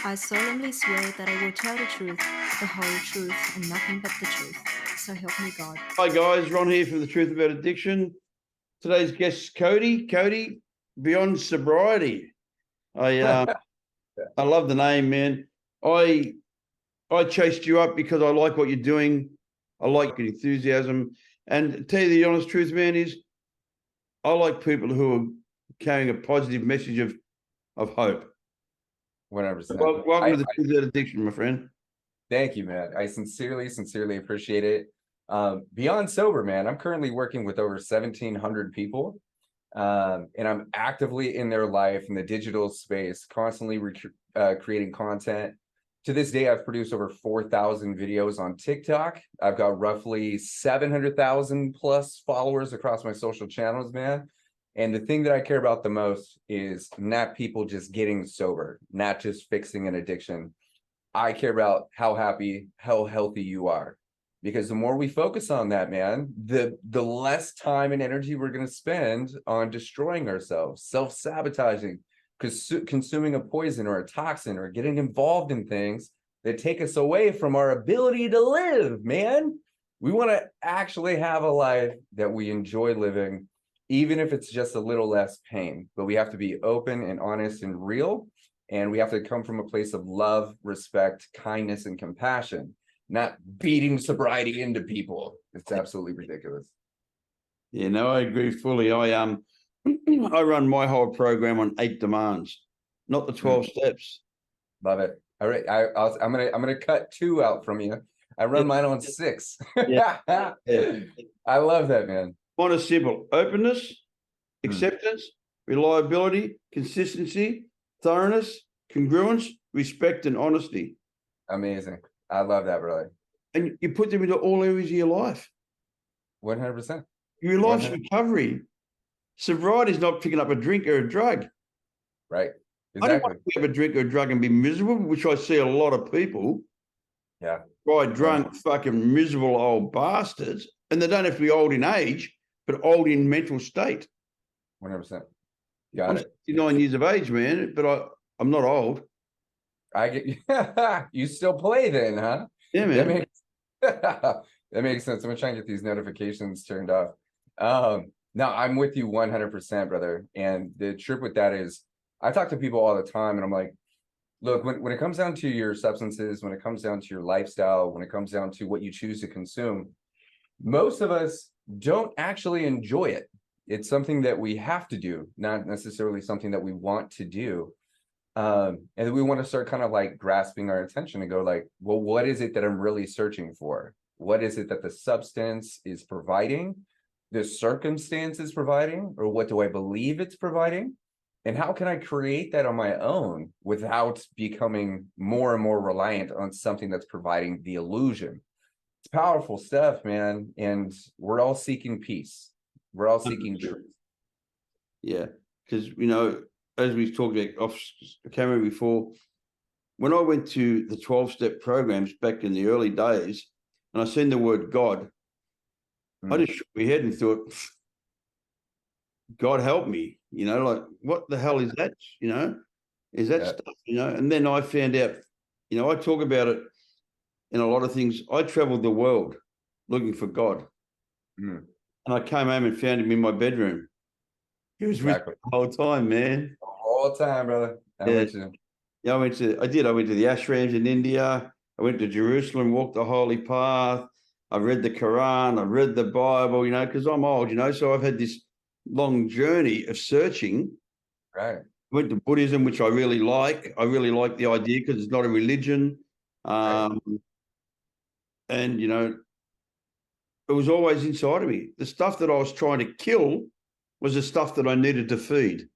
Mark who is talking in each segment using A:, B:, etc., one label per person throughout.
A: I solemnly swear that I will tell the truth, the whole truth, and nothing but the truth. So help me God.
B: Hi guys, Ron here from The Truth About Addiction. Today's guest is Kohdi. Kohdi, Beyond Sobriety. I love the name, man. I chased you up because I like what you're doing. I like your enthusiasm. And to tell you the honest truth, man, is I like people who are carrying a positive message of hope.
C: 100%.
B: Welcome to The Truth About Addiction, my friend.
C: Thank you, man. I sincerely appreciate it. Beyond sober, man, I'm currently working with over 1,700 people, and I'm actively in their life in the digital space, constantly creating content. To this day, I've produced over 4,000 videos on TikTok. I've got roughly 700,000 plus followers across my social channels, man. And the thing that I care about the most is not people just getting sober, not just fixing an addiction. I care about how happy, how healthy you are. Because the more we focus on that, man, the less time and energy we're going to spend on destroying ourselves, self-sabotaging, consuming a poison or a toxin, or getting involved in things that take us away from our ability to live, man. We want to actually have a life that we enjoy living, even if it's just a little less pain. But we have to be open and honest and real. And we have to come from a place of love, respect, kindness, and compassion, not beating sobriety into people. It's absolutely ridiculous.
B: Yeah, no, I agree fully. I run my whole program on 8 demands, not the 12 steps.
C: Love it. All right, I'm gonna cut 2 out from you. I run mine on 6.
B: Yeah.
C: I love that, man.
B: Mine is simple: openness, acceptance, reliability, consistency, thoroughness, congruence, respect, and honesty.
C: Amazing. I love that, brother.
B: And you put them into all areas of your life.
C: 100%.
B: Your life's recovery. Sobriety is not picking up a drink or a drug.
C: Right.
B: Exactly. I don't want to pick up a drink or a drug and be miserable, which I see a lot of people.
C: Yeah.
B: Right, drunk, fucking miserable old bastards. And they don't have to be old in age, but old in mental state.
C: 100%.
B: I'm 69 years of age, man, but I'm not old.
C: I get you still play then, huh?
B: Yeah, man.
C: That makes sense. I'm gonna try and get these notifications turned off. No, I'm with you 100%, brother. And the trip with that is I talk to people all the time and I'm like, look, when it comes down to your substances, when it comes down to your lifestyle, when it comes down to what you choose to consume, most of us don't actually enjoy it. It's something that we have to do, not necessarily something that we want to do. And we want to start kind of like grasping our attention and go like, well, what is it that I'm really searching for? What is it that the substance is providing? The circumstance is providing? Or what do I believe it's providing? And how can I create that on my own without becoming more and more reliant on something that's providing the illusion? It's powerful stuff, man. And we're all seeking peace. We're all seeking truth.
B: Yeah, because, you know, as we've talked about off camera before, when I went to the 12-step programs back in the early days, and I seen the word God, I just shook my head and thought, God help me, you know, like, what the hell is that, you know? Is that stuff, you know? And then I found out, you know, I talk about it in a lot of things. I traveled the world looking for God. And I came home and found him in my bedroom. He was with me the whole time, man.
C: The whole time, brother. I went to
B: the ashrams in India. I went to Jerusalem, walked the holy path. I read the Quran. I read the Bible, you know, because I'm old, you know, so I've had this long journey of searching.
C: Right.
B: Went to Buddhism, which I really like. I really like the idea because it's not a religion. And, you know, it was always inside of me. The stuff that I was trying to kill was the stuff that I needed to feed.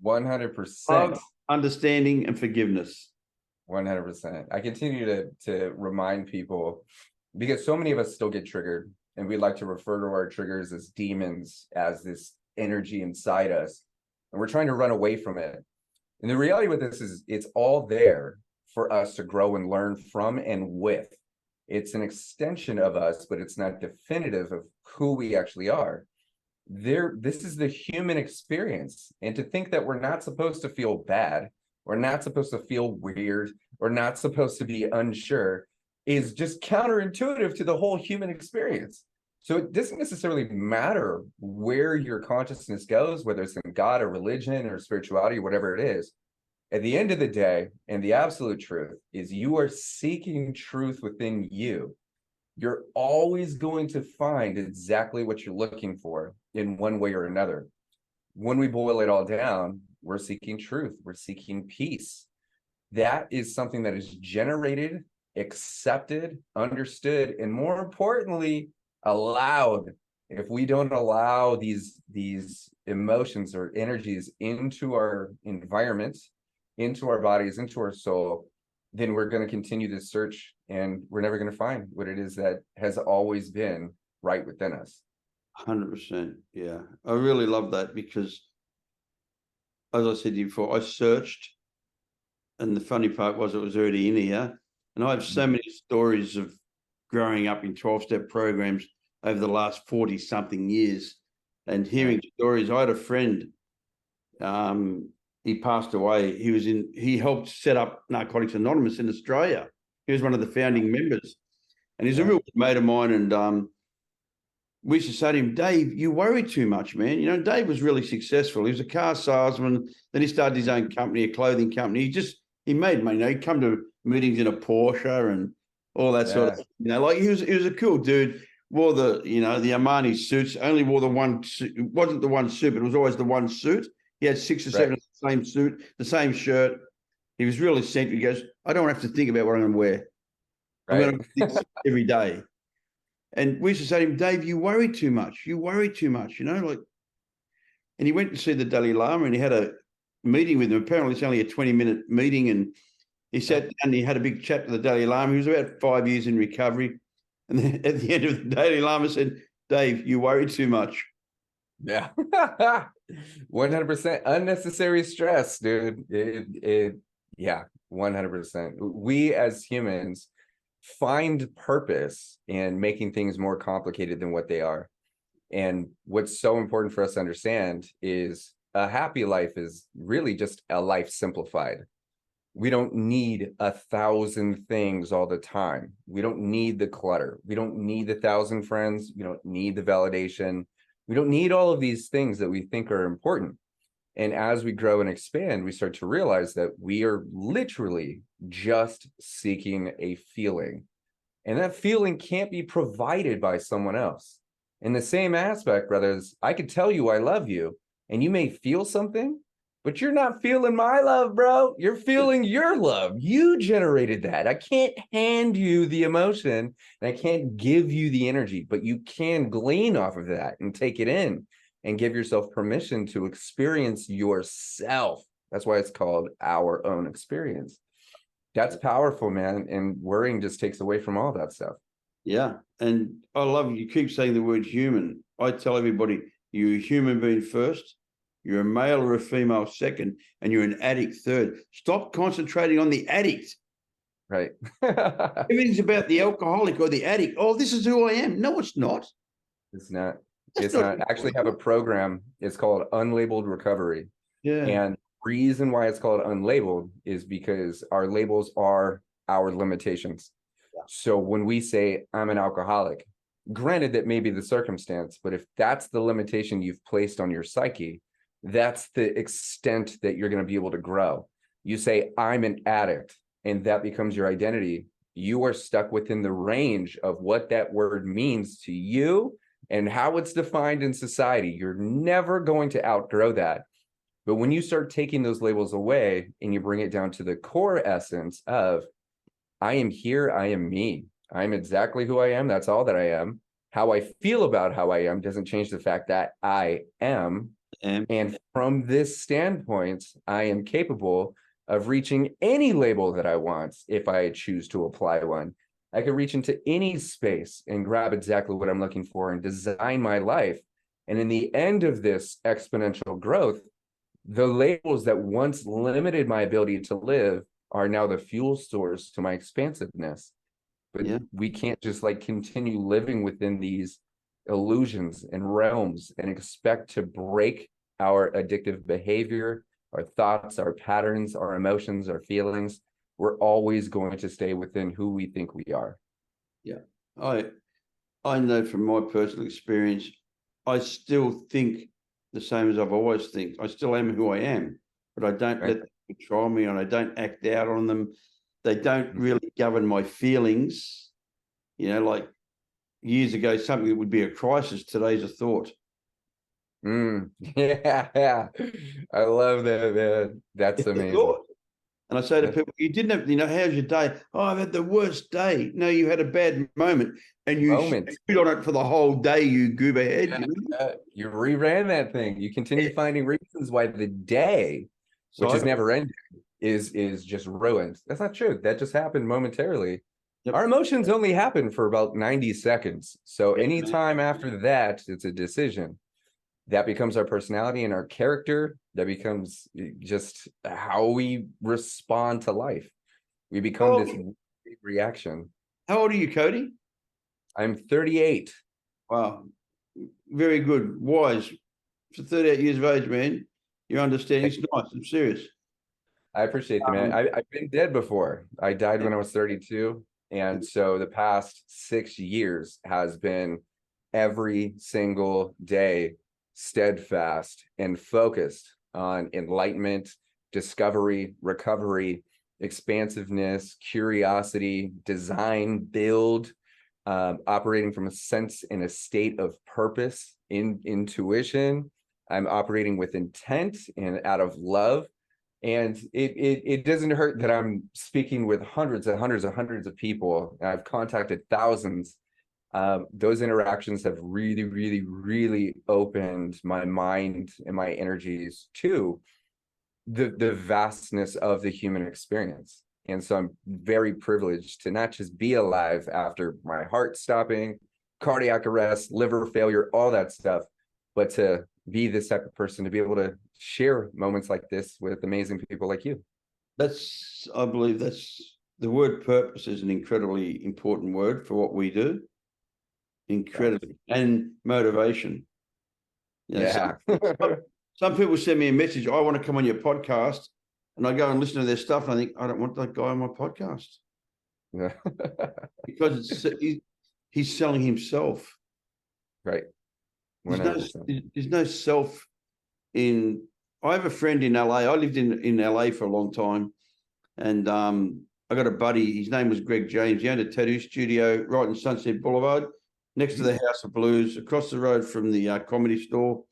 C: 100%.
B: Love, understanding, and forgiveness.
C: 100%. I continue to remind people, because so many of us still get triggered, and we like to refer to our triggers as demons, as this energy inside us, and we're trying to run away from it. And the reality with this is it's all there for us to grow and learn from and with. It's an extension of us, but it's not definitive of who we actually are. This is the human experience. And to think that we're not supposed to feel bad, We're not supposed to feel weird. We're not supposed to be unsure, is just counterintuitive to the whole human experience. So it doesn't necessarily matter where your consciousness goes, whether it's in God or religion or spirituality or whatever it is. At the end of the day, and the absolute truth is you are seeking truth within you. You're always going to find exactly what you're looking for in one way or another. When we boil it all down, we're seeking truth. We're seeking peace. That is something that is generated, accepted, understood, and more importantly, allowed. If we don't allow these emotions or energies into our environment, into our bodies, into our soul, then we're going to continue this search and we're never going to find what it is that has always been right within us.
B: 100%. Yeah. I really love that because, as I said to you before, I searched, and the funny part was it was already in here. And I have so many stories of growing up in 12-step programs over the last 40-something years and hearing stories. I had a friend, he passed away. He helped set up Narcotics Anonymous in Australia. He was one of the founding members. And he's a real good mate of mine. And we used to say to him, Dave, you worry too much, man. You know, Dave was really successful. He was a car salesman. Then he started his own company, a clothing company. He made money. You know, he'd come to meetings in a Porsche and all that sort of thing. You know, like he was a cool dude. Wore the Armani suits, only wore the one suit. It wasn't the one suit, but it was always the one suit. He had 6 or 7 of the same suit, the same shirt. He was really central. He goes, I don't have to think about what I'm going to wear. I'm going to do this every day. And we used to say to him, Dave, you worry too much. You worry too much, you know, like. And he went to see the Dalai Lama and he had a meeting with him. Apparently it's only a 20-minute meeting. And he sat down and he had a big chat with the Dalai Lama. He was about 5 years in recovery. And then at the end of the Dalai Lama said, Dave, you worry too much.
C: Yeah. 100% unnecessary stress, dude. Yeah, 100%. We as humans find purpose in making things more complicated than what they are. And what's so important for us to understand is a happy life is really just a life simplified. We don't need 1,000 things all the time. We don't need the clutter. We don't need the 1,000 friends. We don't need the validation. We don't need all of these things that we think are important. And as we grow and expand, we start to realize that we are literally just seeking a feeling. And that feeling can't be provided by someone else. In the same aspect, brothers, I could tell you I love you, and you may feel something, but you're not feeling my love, bro. You're feeling your love. You generated that. I can't hand you the emotion, and I can't give you the energy, but you can glean off of that and take it in and give yourself permission to experience yourself. That's why it's called our own experience. That's powerful, man. And worrying just takes away from all that stuff.
B: Yeah. And I love you keep saying the word human. I tell everybody, you're a human being first, you're a male or a female second, and you're an addict third. Stop concentrating on the addict.
C: Right.
B: Everything's about the alcoholic or the addict. Oh, this is who I am. No, it's not.
C: It's not. It's not. I actually have a program. It's called Unlabeled Recovery.
B: Yeah.
C: And reason why it's called unlabeled is because our labels are our limitations. Yeah. So when we say I'm an alcoholic, granted that may be the circumstance, but if that's the limitation you've placed on your psyche, that's the extent that you're going to be able to grow. You say I'm an addict and that becomes your identity. You are stuck within the range of what that word means to you and how it's defined in society. You're never going to outgrow that. But when you start taking those labels away and you bring it down to the core essence of, I am here, I am me. I'm exactly who I am. That's all that I am. How I feel about how I am doesn't change the fact that I am. And from this standpoint, I am capable of reaching any label that I want if I choose to apply one. I can reach into any space and grab exactly what I'm looking for and design my life. And in the end of this exponential growth, the labels that once limited my ability to live are now the fuel source to my expansiveness. But we can't just like continue living within these illusions and realms and expect to break our addictive behavior, our thoughts, our patterns, our emotions, our feelings, we're always going to stay within who we think we are.
B: Yeah. I know from my personal experience, I still think the same as I've always think. I still am who I am, but I don't let them control me, and I don't act out on them. They don't really govern my feelings. You know, like years ago, something that would be a crisis, today's a thought.
C: Yeah. I love that, man. That's amazing.
B: And I say to people, you didn't have, you know, how's your day? Oh, I've had the worst day. No, you had a bad moment, and you spit on it for the whole day, you goober head.
C: Yeah,
B: you know?
C: You reran that thing. You continue finding reasons why the day, which is never ending, is just ruined. That's not true. That just happened momentarily. Yep. Our emotions only happen for about 90 seconds. So anytime after that, it's a decision. That becomes our personality and our character. That becomes just how we respond to life. We become this reaction.
B: How old are you, Cody?
C: I'm 38.
B: Wow. Very good. Wise. For 38 years of age, man. Your understanding's nice. I'm serious.
C: I appreciate that, man. I've been dead before. I died when I was 32. And so the past 6 years has been every single day steadfast and focused on enlightenment, discovery, recovery, expansiveness, curiosity, design, build, operating from a sense and a state of purpose, intuition. I'm operating with intent and out of love. And it doesn't hurt that I'm speaking with hundreds and hundreds and hundreds of people. I've contacted thousands. Those interactions have really, really, really opened my mind and my energies to the vastness of the human experience. And so I'm very privileged to not just be alive after my heart stopping, cardiac arrest, liver failure, all that stuff, but to be this type of person, to be able to share moments like this with amazing people like you.
B: I believe the word purpose is an incredibly important word for what we do. Incredibly. And motivation. You know,
C: yeah.
B: Some people send me a message, I want to come on your podcast, and I go and listen to their stuff, and I think, I don't want that guy on my podcast.
C: Yeah.
B: Because he's selling himself.
C: Right.
B: There's no self in. I have a friend in LA. I lived in LA for a long time, and I got a buddy. His name was Greg James. He owned a tattoo studio right in Sunset Boulevard, next to the House of Blues, across the road from the comedy store.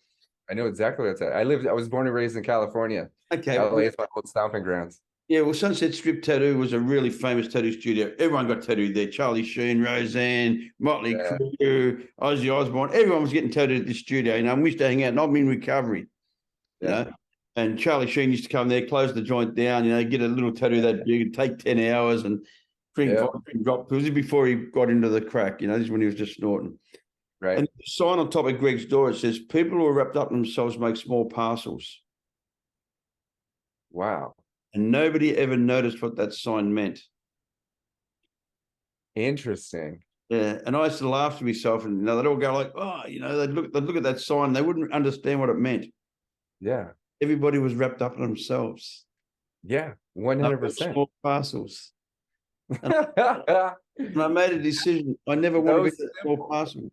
C: I know exactly what it's at. I was born and raised in California.
B: Okay,
C: LA is my old stomping grounds.
B: Yeah, well, Sunset Strip Tattoo was a really famous tattoo studio. Everyone got tattooed there. Charlie Sheen, Roseanne, Motley Crue, Ozzy Osbourne. Everyone was getting tattooed at this studio. You know, we used to hang out, and I'm in recovery. You know, and Charlie Sheen used to come there, close the joint down, you know, get a little tattoo that big, and take 10 hours and drink drop. It was before he got into the crack, you know, this is when he was just snorting.
C: Right.
B: And the sign on top of Greg's door, it says, people who are wrapped up in themselves make small parcels.
C: Wow.
B: And nobody ever noticed what that sign meant.
C: Interesting.
B: Yeah, and I used to laugh to myself, and you know, they'd all go like, "Oh, you know," they'd look at that sign, they wouldn't understand what it meant.
C: Yeah,
B: everybody was wrapped up in themselves.
C: Yeah, 100%.
B: Small parcels. And I made a decision. I never want to be a small parcel.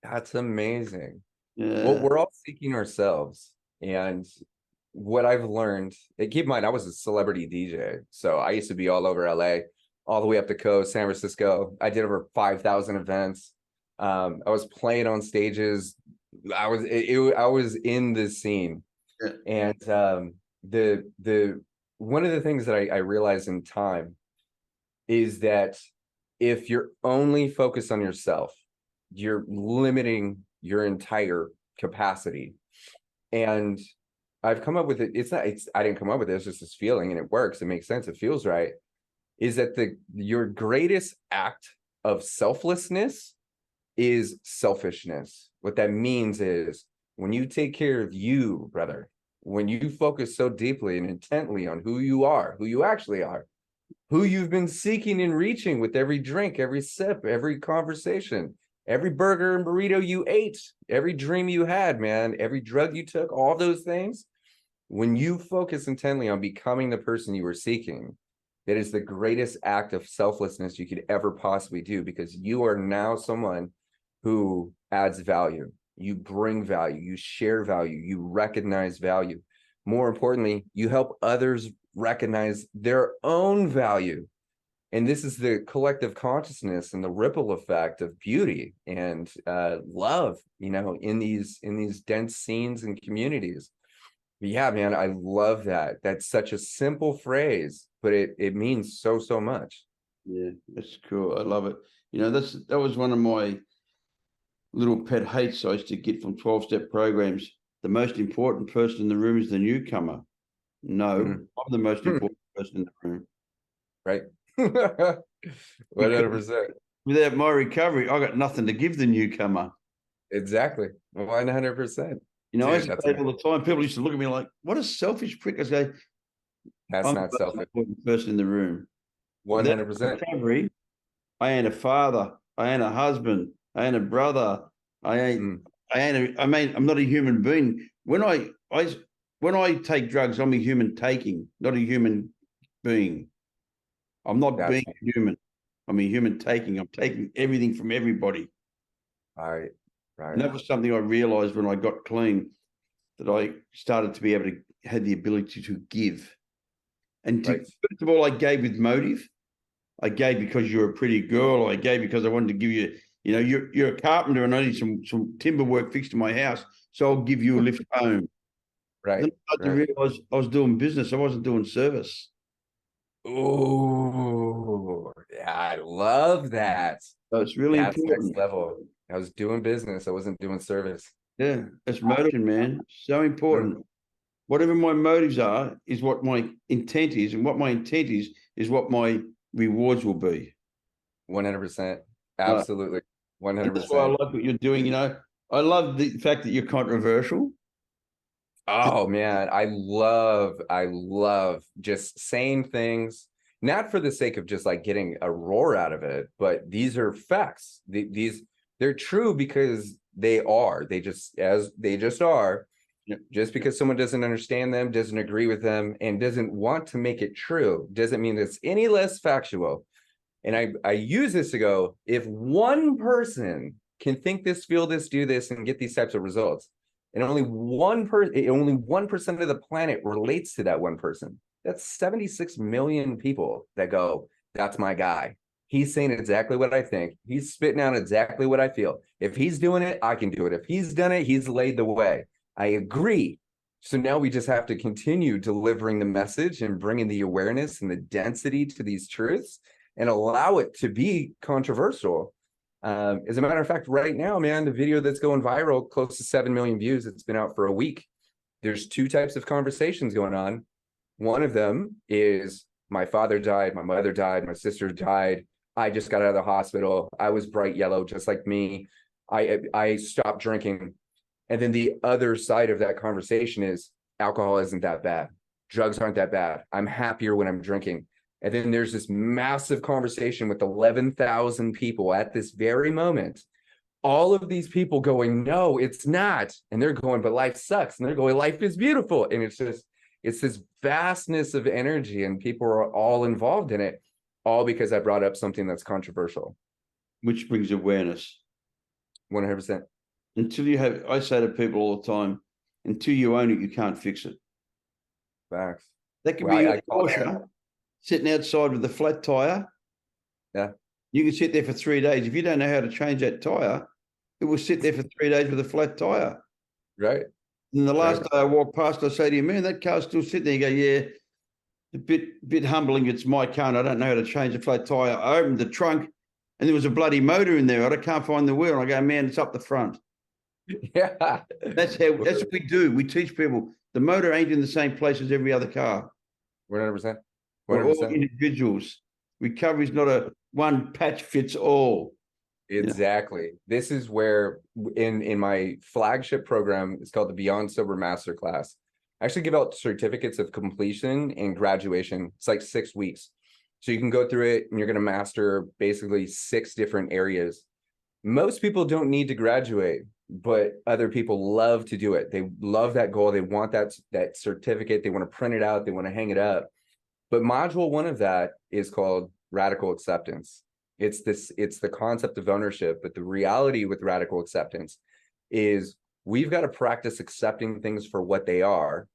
C: That's amazing.
B: Yeah.
C: Well, we're all seeking ourselves, and what I've learned, and keep in mind, I was a celebrity DJ. So I used to be all over LA, all the way up the coast, San Francisco. I did over 5,000 events. I was playing on stages. I was in the scene. Yeah. And the one of the things that I realized in time is that if you're only focused on yourself, you're limiting your entire capacity. And I've come up with it. I didn't come up with it. It's just this feeling, and it works. It makes sense. It feels right. Is that your greatest act of selflessness is selfishness. What that means is when you take care of you, brother, when you focus so deeply and intently on who you are, who you actually are, who you've been seeking and reaching with every drink, every sip, every conversation, every burger and burrito you ate, every dream you had, man, every drug you took, all those things. when you focus intently on becoming the person you were seeking, that is the greatest act of selflessness you could ever possibly do, because you are now someone who adds value. You bring value, you share value, you recognize value. More importantly, you help others recognize their own value. And this is the collective consciousness and the ripple effect of beauty and love, you know, in these dense scenes and communities. But yeah, man, I love that. That's such a simple phrase, but it means so, so much.
B: Yeah, that's cool. I love it. You know, that was one of my little pet hates I used to get from 12-step programs. The most important person in the room is the newcomer. No, I'm the most important person in the room.
C: Right. 100%.
B: Without my recovery, I got nothing to give the newcomer.
C: Exactly. 100%.
B: You know,
C: Dude,
B: I used to say it all the time. People used to look at me like, what a selfish prick. I say,
C: that's
B: I'm
C: not
B: the most
C: selfish.
B: important person in the room.
C: 100%.
B: Without recovery, I ain't a father. I ain't a husband. I ain't a brother. I mean, I'm not a human being. When I take drugs, I'm a human taking, not a human being. I'm not being human. I'm a human taking. I'm taking everything from everybody.
C: Right.
B: And that was something I realized when I got clean, that I started to be able to have the ability to give. And first of all, I gave with motive. I gave because you're a pretty girl. I gave because I wanted to give you, you know, you're a carpenter and I need some timber work fixed in my house, so I'll give you a lift home.
C: Right.
B: Then I started to realize I was doing business. I wasn't doing service.
C: Oh, yeah, I love that.
B: So it's really important.
C: Next level. I was doing business. I wasn't doing service.
B: Yeah, it's motivation, man. So important. Whatever my motives are is what my intent is, and what my intent is what my rewards will be.
C: 100%. Absolutely. 100%.
B: That's why I like what you're doing. You know, I love the fact that you're controversial.
C: Oh man, I love just saying things, not for the sake of just like getting a roar out of it, but these are facts. They're true because they are. They just are.
B: Yeah.
C: Just because someone doesn't understand them, doesn't agree with them, and doesn't want to make it true, doesn't mean it's any less factual. And I use this to go, if one person can think this, feel this, do this, and get these types of results, and only 1% of the planet relates to that one person, that's 76 million people that go, that's my guy. He's saying exactly what I think. He's spitting out exactly what I feel. If he's doing it, I can do it. If he's done it, he's laid the way. I agree. So now we just have to continue delivering the message and bringing the awareness and the density to these truths and allow it to be controversial. As a matter of fact, right now, man, the video that's going viral, close to 7 million views, it's been out for a week. There's two types of conversations going on. One of them is my father died, my mother died, my sister died. I just got out of the hospital. I was bright yellow, just like me. I stopped drinking. And then the other side of that conversation is alcohol isn't that bad. Drugs aren't that bad. I'm happier when I'm drinking. And then there's this massive conversation with 11,000 people at this very moment. All of these people going, no, it's not. And they're going, but life sucks. And they're going, life is beautiful. And it's this vastness of energy, and people are all involved in it, all because I brought up something that's controversial.
B: Which brings awareness.
C: 100%.
B: Until you have, I say to people all the time, until you own it, you can't fix it.
C: Facts.
B: That could be a Porsche sitting outside with a flat tire.
C: Yeah.
B: You can sit there for 3 days. If you don't know how to change that tire, it will sit there for 3 days with a flat tire.
C: Right.
B: And the last day I walk past, I say to you, man, that car's still sitting there. You go, yeah, a bit humbling. It's my car and I don't know how to change a flat tire. I opened the trunk and there was a bloody motor in there. I can't find the wheel. And I go, man, it's up the front.
C: Yeah.
B: That's what we do. We teach people the motor ain't in the same place as every other car.
C: 100%.
B: We're all individuals. Recovery is not a one patch fits all.
C: Exactly. This is where in my flagship program, it's called the Beyond Sober Masterclass. I actually give out certificates of completion and graduation. It's like 6 weeks. So you can go through it and you're going to master basically 6 different areas. Most people don't need to graduate. but other people love to do it. They love that goal. They want that certificate. They want to print it out. They want to hang it up. But module 1 of that is called radical acceptance. It's the concept of ownership, but the reality with radical acceptance is we've got to practice accepting things for what they are,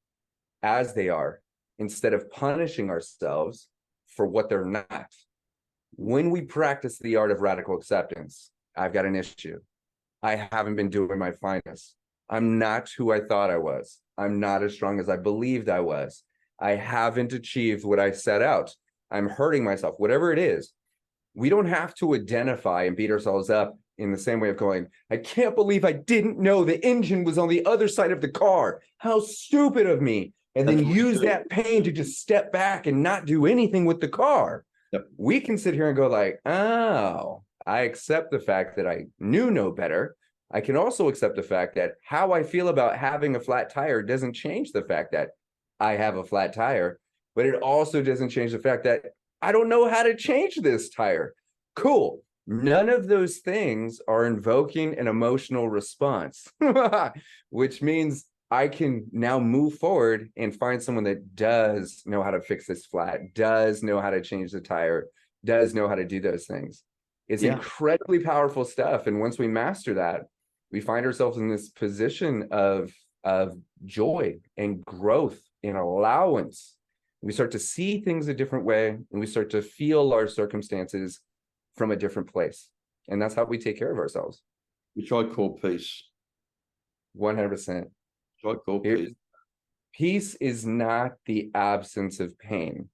C: as they are, instead of punishing ourselves for what they're not. When we practice the art of radical acceptance, I've got an issue. I haven't been doing my finest. I'm not who I thought I was. I'm not as strong as I believed I was. I haven't achieved what I set out. I'm hurting myself, whatever it is. We don't have to identify and beat ourselves up in the same way of going, I can't believe I didn't know the engine was on the other side of the car. How stupid of me. And then use that pain to just step back and not do anything with the car.
B: Yep.
C: We can sit here and go like, oh, I accept the fact that I knew no better. I can also accept the fact that how I feel about having a flat tire doesn't change the fact that I have a flat tire, but it also doesn't change the fact that I don't know how to change this tire. Cool. None of those things are invoking an emotional response, which means I can now move forward and find someone that does know how to fix this flat, does know how to change the tire, does know how to do those things. It's incredibly powerful stuff. And once we master that, we find ourselves in this position of joy and growth and allowance. We start to see things a different way, and we start to feel our circumstances from a different place. And that's how we take care of ourselves.
B: Which I call peace.
C: 100%.
B: Which I call peace.
C: Peace is not the absence of pain.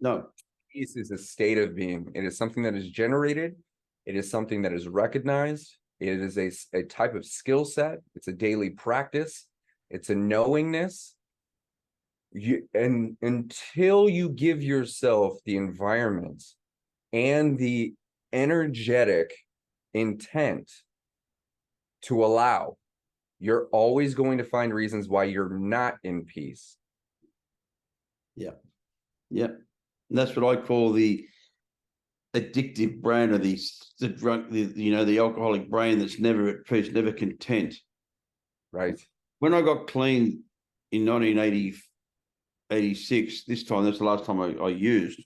B: No.
C: Peace is a state of being. It is something that is generated. It is something that is recognized. It is a type of skill set. It's a daily practice. It's a knowingness. And until you give yourself the environment and the energetic intent to allow, you're always going to find reasons why you're not in peace.
B: Yeah. Yeah. And that's what I call the addictive brain, or the drug, the alcoholic brain that's never at peace, never content.
C: Right.
B: When I got clean in 1986, this time, that's the last time I used.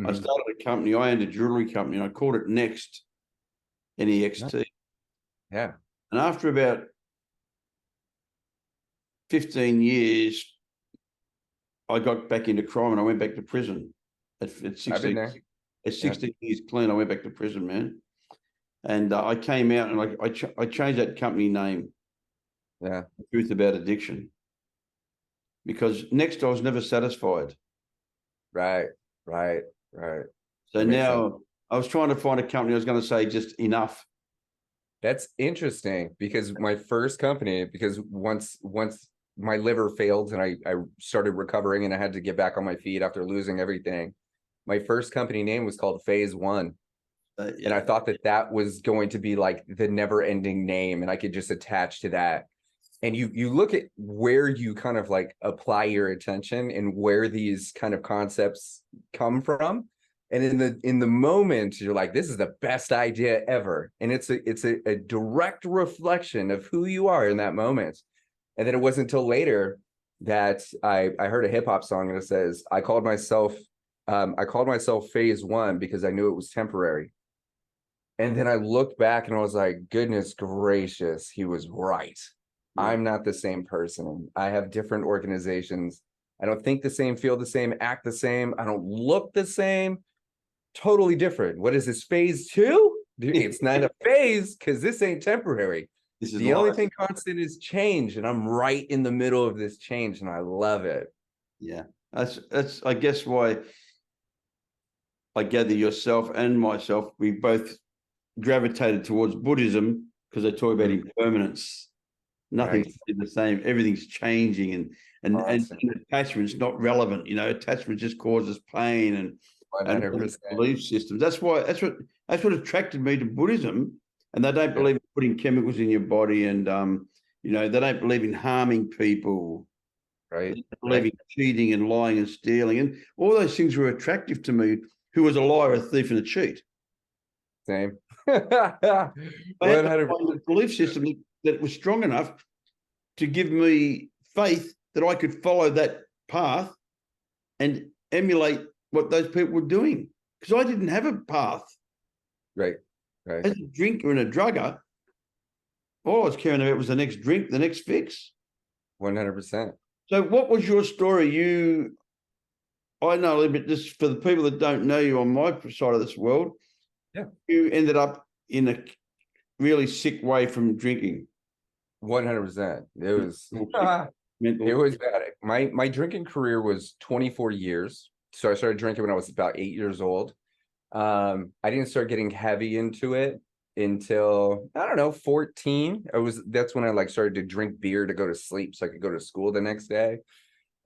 B: I started a company. I owned a jewelry company, and I called it Next, NEXT.
C: Yeah.
B: And after about 15 years, I got back into crime, and I went back to prison at 16. At 16 years clean, I went back to prison, man. And I came out, and I changed that company name.
C: Yeah.
B: The Truth About Addiction. Because Next, I was never satisfied.
C: Right.
B: So now I was trying to find a company. I was going to say just enough.
C: That's interesting, because my first company, because once my liver failed and I started recovering and I had to get back on my feet after losing everything, my first company name was called Phase 1. And I thought that was going to be like the never ending name, and I could just attach to that. And you look at where you kind of like apply your attention and where these kind of concepts come from. And in the moment, you're like, this is the best idea ever. And it's a direct reflection of who you are in that moment. And then it wasn't until later that I heard a hip hop song, and it says, I called myself Phase 1 because I knew it was temporary. And then I looked back and I was like, goodness gracious, he was right. I'm not the same person. I have different organizations. I don't think the same, feel the same, act the same. I don't look the same. Totally different. What is this, Phase 2? Dude, it's not a phase, because this ain't temporary. The only thing constant is change, and I'm right in the middle of this change, and I love it.
B: Yeah, that's I guess why I gather yourself and myself, we both gravitated towards Buddhism, because they talk about impermanence. Nothing's the same. Everything's changing, and attachment's not relevant. Attachment just causes pain and belief systems. That's what attracted me to Buddhism. And they don't believe in putting chemicals in your body, and they don't believe in harming people.
C: Right.
B: They don't believe in cheating and lying and stealing, and all those things were attractive to me, who was a liar, a thief, and a cheat.
C: Same.
B: I had to find a belief system that was strong enough to give me faith that I could follow that path and emulate what those people were doing, because I didn't have a path.
C: Right. Right.
B: As a drinker and a drugger, all I was caring about was the next drink, the next fix.
C: 100%.
B: So what was your story? I know a little bit, just for the people that don't know you on my side of this world,
C: yeah,
B: you ended up in a really sick way from drinking.
C: 100%. It was it was bad. My drinking career was 24 years. So I started drinking when I was about 8 years old. I didn't start getting heavy into it until, I don't know, 14. That's when I like started to drink beer to go to sleep so I could go to school the next day.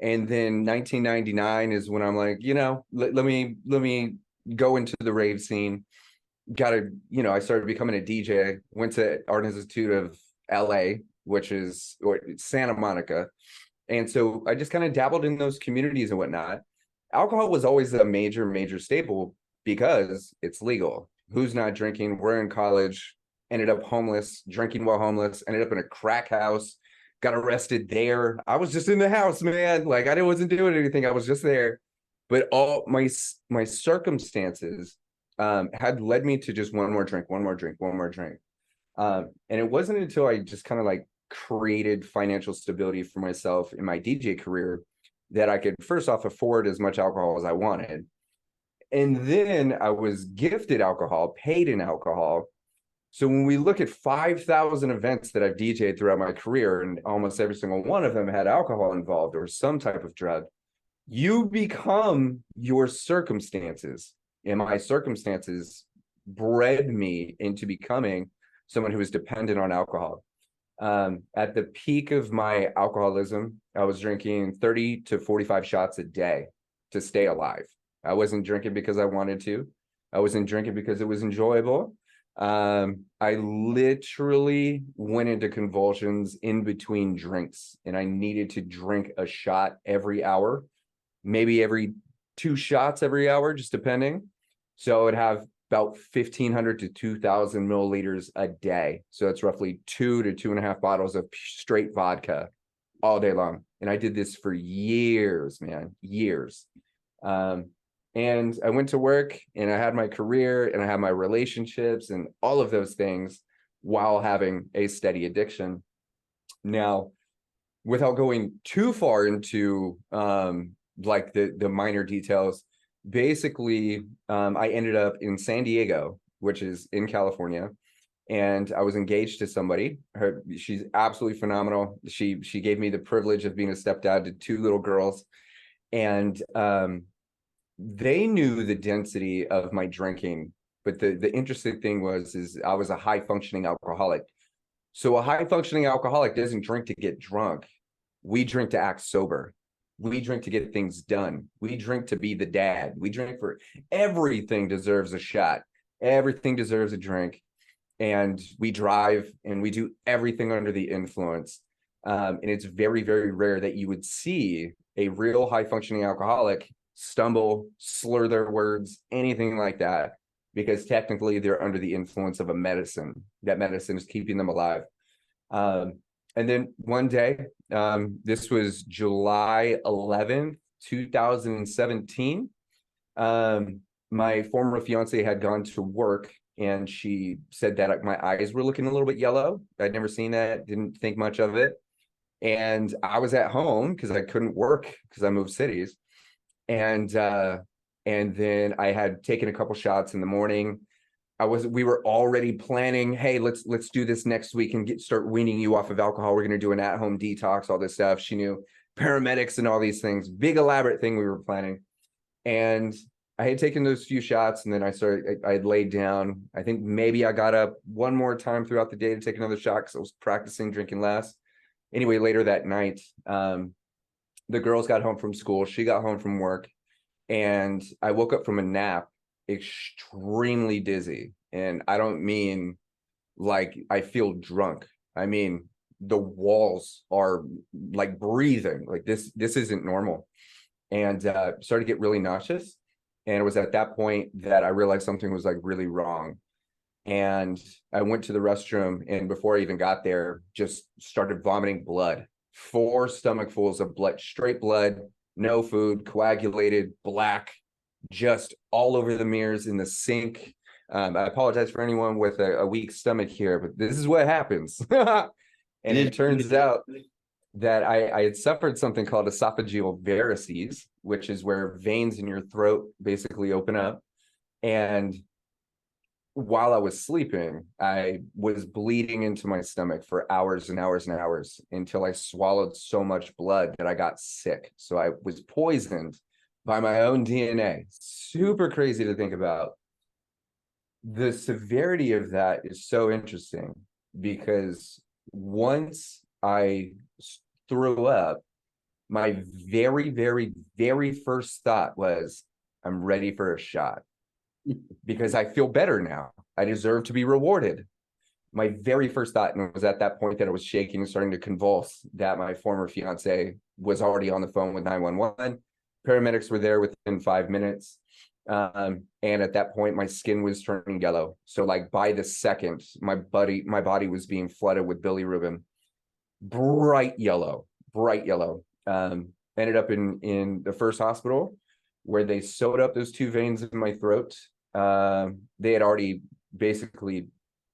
C: And then 1999 is when I'm like, you know, let me go into the rave scene. I started becoming a DJ, went to Art Institute of LA, which is Santa Monica. And so I just kind of dabbled in those communities and whatnot. Alcohol was always a major staple because it's legal. Who's not drinking? We're in college, ended up homeless, drinking while homeless, ended up in a crack house, got arrested there. I was just in the house, man. Like I wasn't doing anything. I was just there. But all my circumstances had led me to just one more drink. And it wasn't until I just kind of like created financial stability for myself in my DJ career that I could first off afford as much alcohol as I wanted. And then I was gifted alcohol, paid in alcohol. So when we look at 5,000 events that I've DJed throughout my career, and almost every single one of them had alcohol involved or some type of drug, you become your circumstances. And my circumstances bred me into becoming someone who was dependent on alcohol. At the peak of my alcoholism, I was drinking 30 to 45 shots a day to stay alive. I wasn't drinking because I wanted to. I wasn't drinking because it was enjoyable. I literally went into convulsions in between drinks, and I needed to drink a shot every hour, maybe every 2 shots every hour, just depending. So I would have about 1,500 to 2,000 milliliters a day. So that's roughly 2 to 2.5 bottles of straight vodka all day long. And I did this for years, man, years. And I went to work, and I had my career, and I had my relationships and all of those things while having a steady addiction. Now, without going too far into like the minor details, basically, I ended up in San Diego, which is in California, and I was engaged to somebody. She's absolutely phenomenal. She gave me the privilege of being a stepdad to 2 little girls, and they knew the density of my drinking. But the interesting thing is I was a high functioning alcoholic. So a high functioning alcoholic doesn't drink to get drunk. We drink to act sober. We drink to get things done. We drink to be the dad. We drink for everything deserves a shot. Everything deserves a drink. And we drive, and we do everything under the influence. And it's very, very rare that you would see a real high functioning alcoholic stumble, slur their words, anything like that, because technically they're under the influence of a medicine. That medicine is keeping them alive. And then one day, this was July 11th, 2017. My former fiance had gone to work, and she said that my eyes were looking a little bit yellow. I'd never seen that, didn't think much of it. And I was at home because I couldn't work because I moved cities. And then I had taken a couple shots in the morning. We were already planning, hey, let's do this next week and start weaning you off of alcohol. We're going to do an at-home detox, all this stuff. She knew paramedics and all these things, big elaborate thing we were planning. And I had taken those few shots, and then I laid down. I think maybe I got up one more time throughout the day to take another shot because I was practicing drinking less. Anyway, later that night, the girls got home from school. She got home from work, and I woke up from a nap extremely dizzy. And I don't mean like I feel drunk. I mean, the walls are like breathing, like this isn't normal. And started to get really nauseous. And it was at that point that I realized something was like really wrong. and I went to the restroom, and before I even got there, just started vomiting blood. 4 stomachfuls of blood, straight blood, no food, coagulated, black, just all over the mirrors in the sink. I apologize for anyone with a weak stomach here, but this is what happens. And it turns out that I had suffered something called esophageal varices, which is where veins in your throat basically open up. And while I was sleeping, I was bleeding into my stomach for hours and hours and hours until I swallowed so much blood that I got sick. So I was poisoned by my own DNA. Super crazy to think about. The severity of that is so interesting because once I threw up, my very, very, very first thought was, I'm ready for a shot because I feel better now. I deserve to be rewarded. My very first thought, and it was at that point that I was shaking and starting to convulse, that my former fiance was already on the phone with 911. Paramedics were there within 5 minutes. And at that point, my skin was turning yellow. So like by the second, my body was being flooded with bilirubin, bright yellow. Ended up in the first hospital where they sewed up those 2 veins in my throat. They had already basically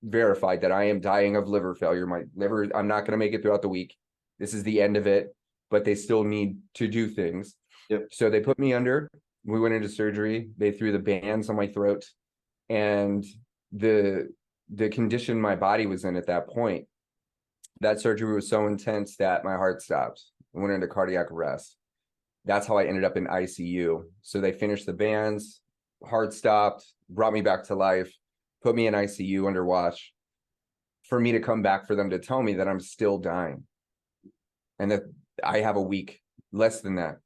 C: verified that I am dying of liver failure. My liver, I'm not going to make it throughout the week. This is the end of it, but they still need to do things.
B: Yep.
C: So they put me under. We went into surgery. They threw the bands on my throat, and the condition my body was in at that point, that surgery was so intense that my heart stopped. I went into cardiac arrest. That's how I ended up in ICU. So they finished the bands, heart stopped, brought me back to life, put me in ICU under watch for me to come back, for them to tell me that I'm still dying and that I have a week, less than that.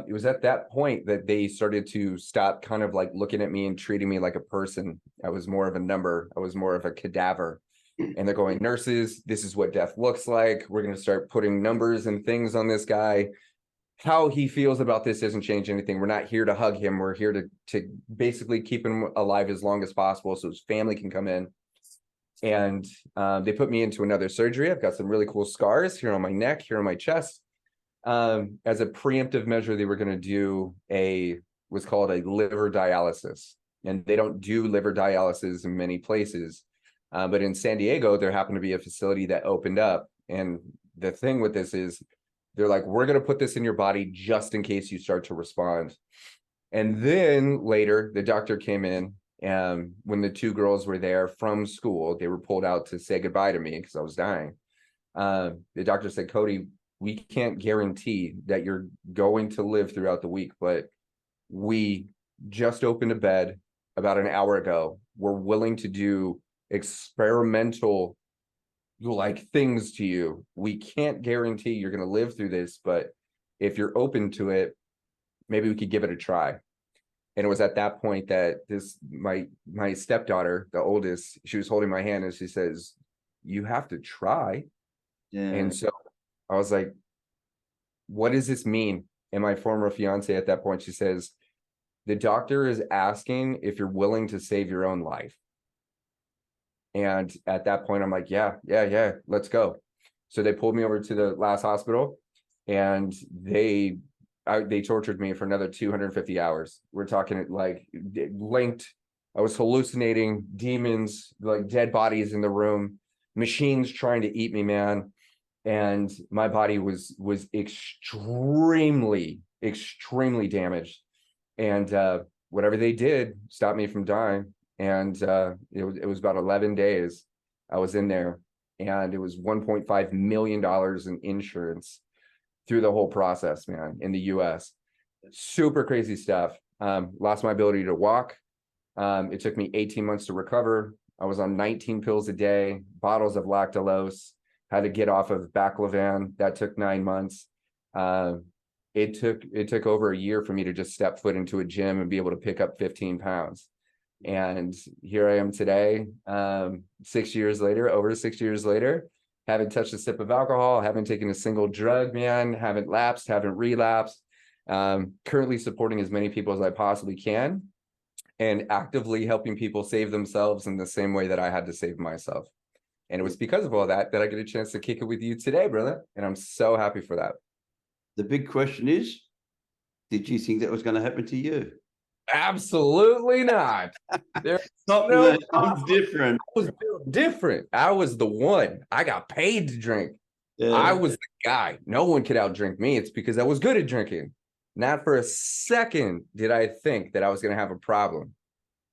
C: It was at that point that they started to stop kind of like looking at me and treating me like a person. I was more of a number. I was more of a cadaver. And they're going, nurses, this is what death looks like. We're going to start putting numbers and things on this guy. How he feels about this doesn't change anything. We're not here to hug him. We're here to basically keep him alive as long as possible so his family can come in. And they put me into another surgery. I've got some really cool scars here on my neck, here on my chest. As a preemptive measure, they were going to do what's called a liver dialysis. And they don't do liver dialysis in many places. But in San Diego, there happened to be a facility that opened up. And the thing with this is, they're like, we're going to put this in your body just in case you start to respond. And then later, the doctor came in, and when the 2 girls were there from school, they were pulled out to say goodbye to me because I was dying. The doctor said, Kohdi, we can't guarantee that you're going to live throughout the week, but we just opened a bed about an hour ago. We're willing to do experimental like things to you. We can't guarantee you're going to live through this, but if you're open to it, maybe we could give it a try. And it was at that point that my stepdaughter, the oldest, she was holding my hand and she says, you have to try. Yeah. And so I was like, what does this mean? And my former fiance at that point, she says, the doctor is asking if you're willing to save your own life. And at that point, I'm like, yeah, let's go. So they pulled me over to the last hospital, and they tortured me for another 250 hours. We're talking like linked. I was hallucinating demons, like dead bodies in the room, machines trying to eat me, man. And my body was extremely damaged. And whatever they did stopped me from dying. And it was about 11 days I was in there, and it was $1.5 million in insurance through the whole process, man, in the US. Super crazy stuff. Lost my ability to walk. It took me 18 months to recover. I was on 19 pills a day, bottles of lactulose, had to get off of Baclovan. That took 9 months. It took over a year for me to just step foot into a gym and be able to pick up 15 pounds. And here I am today, 6 years later, over 6 years later, haven't touched a sip of alcohol, haven't taken a single drug, man, haven't lapsed, haven't relapsed, currently supporting as many people as I possibly can. and actively helping people save themselves in the same way that I had to save myself. And it was because of all that I get a chance to kick it with you today, brother. And I'm so happy for that.
B: The big question is, did you think that was going to happen to you?
C: Absolutely not. There's
B: Not
C: no
B: me. I'm different.
C: I was built different. I was the one. I got paid to drink.
B: Yeah.
C: I was the guy. No one could outdrink me. It's because I was good at drinking. Not for a second did I think that I was going to have a problem.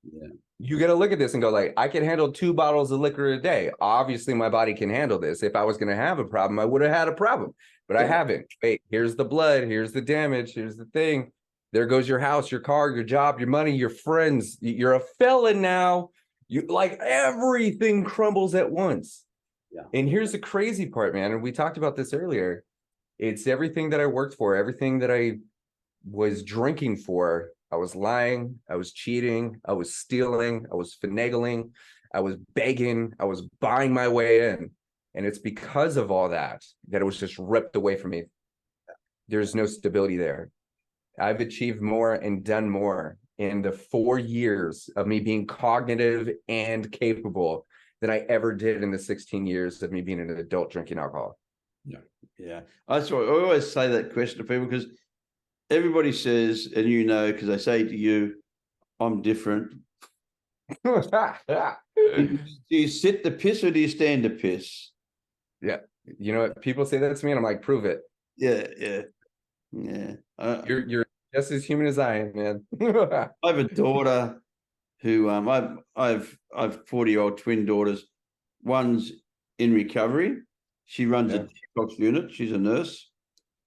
B: Yeah.
C: You got to look at this and go like, I can handle 2 bottles of liquor a day. Obviously, my body can handle this. If I was going to have a problem, I would have had a problem, but I haven't. Wait, here's the blood. Here's the damage. Here's the thing. There goes your house, your car, your job, your money, your friends. You're a felon now. You like everything crumbles at once.
B: Yeah.
C: And here's the crazy part, man. And we talked about this earlier. It's everything that I worked for, everything that I was drinking for. I was lying, I was cheating, I was stealing, I was finagling, I was begging, I was buying my way in. And it's because of all that it was just ripped away from me. There's no stability there. I've achieved more and done more in the 4 years of me being cognitive and capable than I ever did in the 16 years of me being an adult drinking alcohol.
B: Yeah. Yeah. I always say that question to people because everybody says, and you know, because I say to you, I'm different. Do you sit the piss or do you stand the piss?
C: Yeah. You know what? People say that to me and I'm like, prove it.
B: Yeah. Yeah. Yeah.
C: You're just as human as I am, man.
B: I have a daughter who I've 40-year-old twin daughters. One's in recovery. She runs a detox unit. She's a nurse.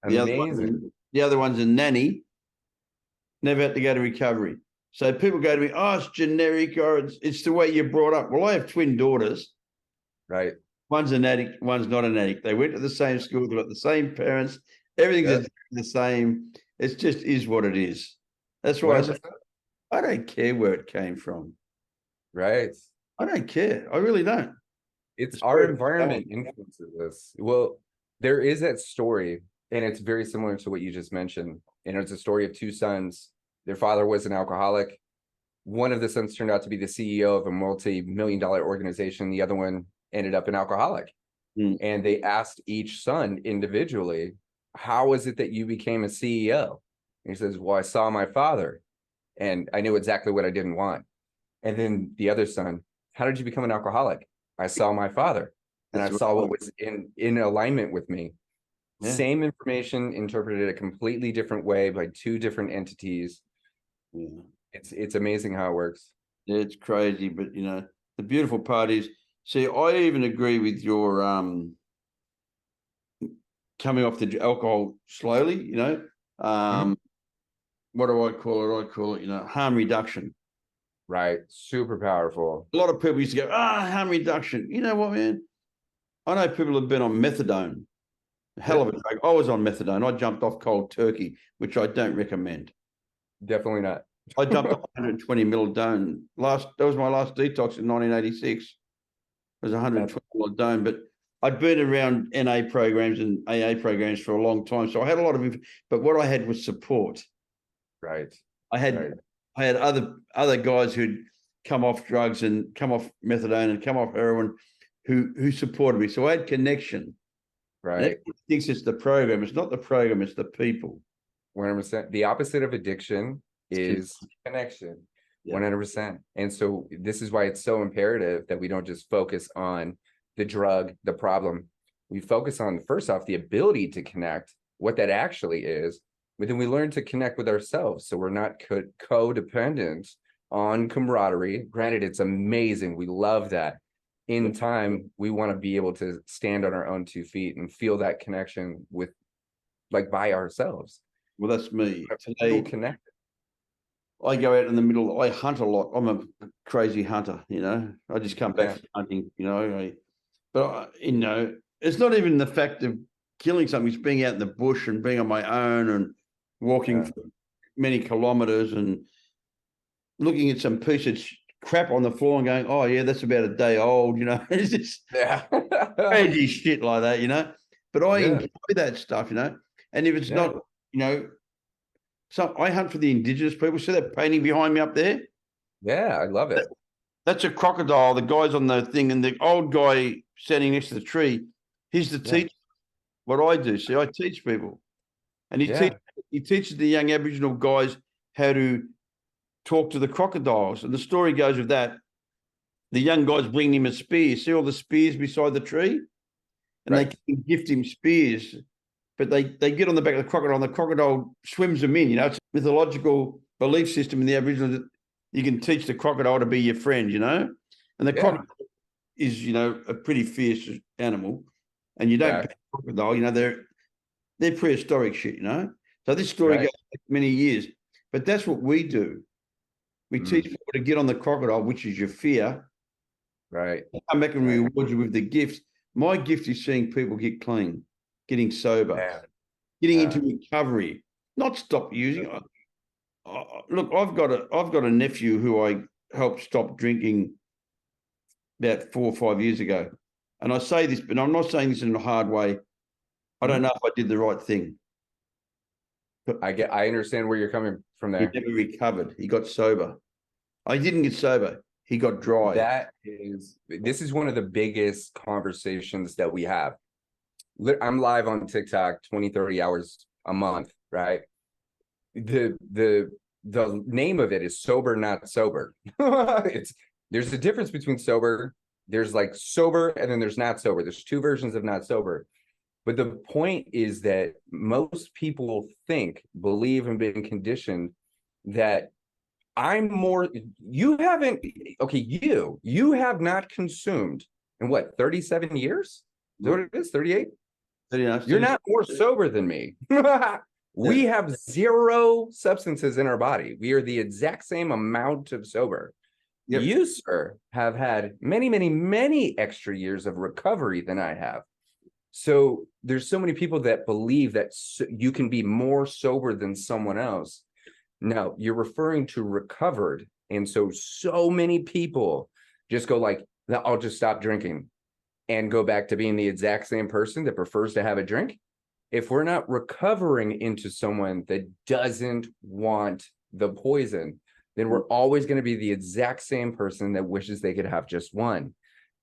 C: Amazing.
B: The other one's a nanny. Never had to go to recovery. So people go to me, oh, it's generic, or it's the way you're brought up. Well, I have twin daughters.
C: Right.
B: One's an addict, one's not an addict. They went to the same school, they've got the same parents, everything's the same. It just is what it is. That's why I say, I don't care where it came from.
C: Right.
B: I don't care. I really don't.
C: It's our environment influences this. Well, there is that story, and it's very similar to what you just mentioned. And it's a story of 2 sons. Their father was an alcoholic. One of the sons turned out to be the CEO of a multi-million-dollar organization. The other one ended up an alcoholic. And they asked each son individually, how is it that you became a CEO? And he says, well, I saw my father and I knew exactly what I didn't want. And then the other son, how did you become an alcoholic? I saw my father and I saw what was in alignment with me. Yeah. Same information interpreted a completely different way by 2 different entities. Yeah. It's amazing how it works.
B: Yeah, it's crazy. But, you know, the beautiful part is, see, I even agree with your coming off the alcohol slowly, you know. What do I call it? I call it, you know, harm reduction.
C: Right. Super powerful.
B: A lot of people used to go, harm reduction. You know what, man? I know people have been on methadone. Hell of a drug. I was on methadone. I jumped off cold turkey, which I don't recommend.
C: Definitely not.
B: I jumped off 120 ml dome. That was my last detox in 1986. It was 120 ml dome, but I'd been around NA programs and AA programs for a long time, so I had a lot of. But what I had was support.
C: Right.
B: I had other guys who'd come off drugs and come off methadone and come off heroin, who supported me. So I had connection.
C: Right.
B: And everyone thinks it's the program. It's not the program. It's the people.
C: 100%. The opposite of addiction is connection. 100%. And so this is why it's so imperative that we don't just focus on the drug, the problem. We focus on, first off, the ability to connect, what that actually is, but then we learn to connect with ourselves so we're not codependent on camaraderie. Granted, it's amazing. We love that. In time, we want to be able to stand on our own 2 feet and feel that connection with, like, by ourselves.
B: Well, that's me.
C: Today, connected.
B: I go out in the middle. I hunt a lot. I'm a crazy hunter, you know. I just come back from hunting, you know. You know, it's not even the fact of killing something. It's being out in the bush and being on my own and walking for many kilometers and looking at some piece of crap on the floor and going, oh, yeah, that's about a day old, you know. It's just crazy shit like that, you know. But I enjoy that stuff, you know. And if it's not, you know, so I hunt for the indigenous people. See that painting behind me up there?
C: Yeah, I love it.
B: That's a crocodile. The guy's on the thing, and the old guy standing next to the tree, he's the teacher. What I do, see, I teach people. And he teaches the young Aboriginal guys how to talk to the crocodiles. And the story goes with that. The young guys bring him a spear. See all the spears beside the tree? And they can gift him spears. But they get on the back of the crocodile, and the crocodile swims them in. You know, it's a mythological belief system in the Aboriginal that you can teach the crocodile to be your friend, you know? And the crocodile is, you know, a pretty fierce animal. And you don't pet crocodile, you know, they're prehistoric shit, you know? So this story goes back many years. But that's what we do. We teach people to get on the crocodile, which is your fear.
C: Right.
B: Come back and reward you with the gifts. My gift is seeing people get clean, getting sober, getting into recovery, not stop using. Look, I've got a nephew who I helped stop drinking about 4 or 5 years ago. And I say this, but I'm not saying this in a hard way. I don't know if I did the right thing.
C: But I understand where you're coming from there.
B: He never recovered. He got sober. I didn't get sober. He got dry.
C: This is one of the biggest conversations that we have. I'm live on TikTok 20, 30 hours a month, right? The name of it is sober, not sober. There's a difference between sober. There's like sober, and then there's not sober. There's 2 versions of not sober. But the point is that most people believe, and been conditioned that I'm more, you have not consumed in what, 37 years? Is that what it is? 38? You're not more sober than me. We have 0 substances in our body. We are the exact same amount of sober. Yep. You, sir, have had many, many, many extra years of recovery than I have. So there's so many people that believe that you can be more sober than someone else. No, you're referring to recovered. And so many people just go like, I'll just stop drinking and go back to being the exact same person that prefers to have a drink. If we're not recovering into someone that doesn't want the poison, then we're always going to be the exact same person that wishes they could have just one.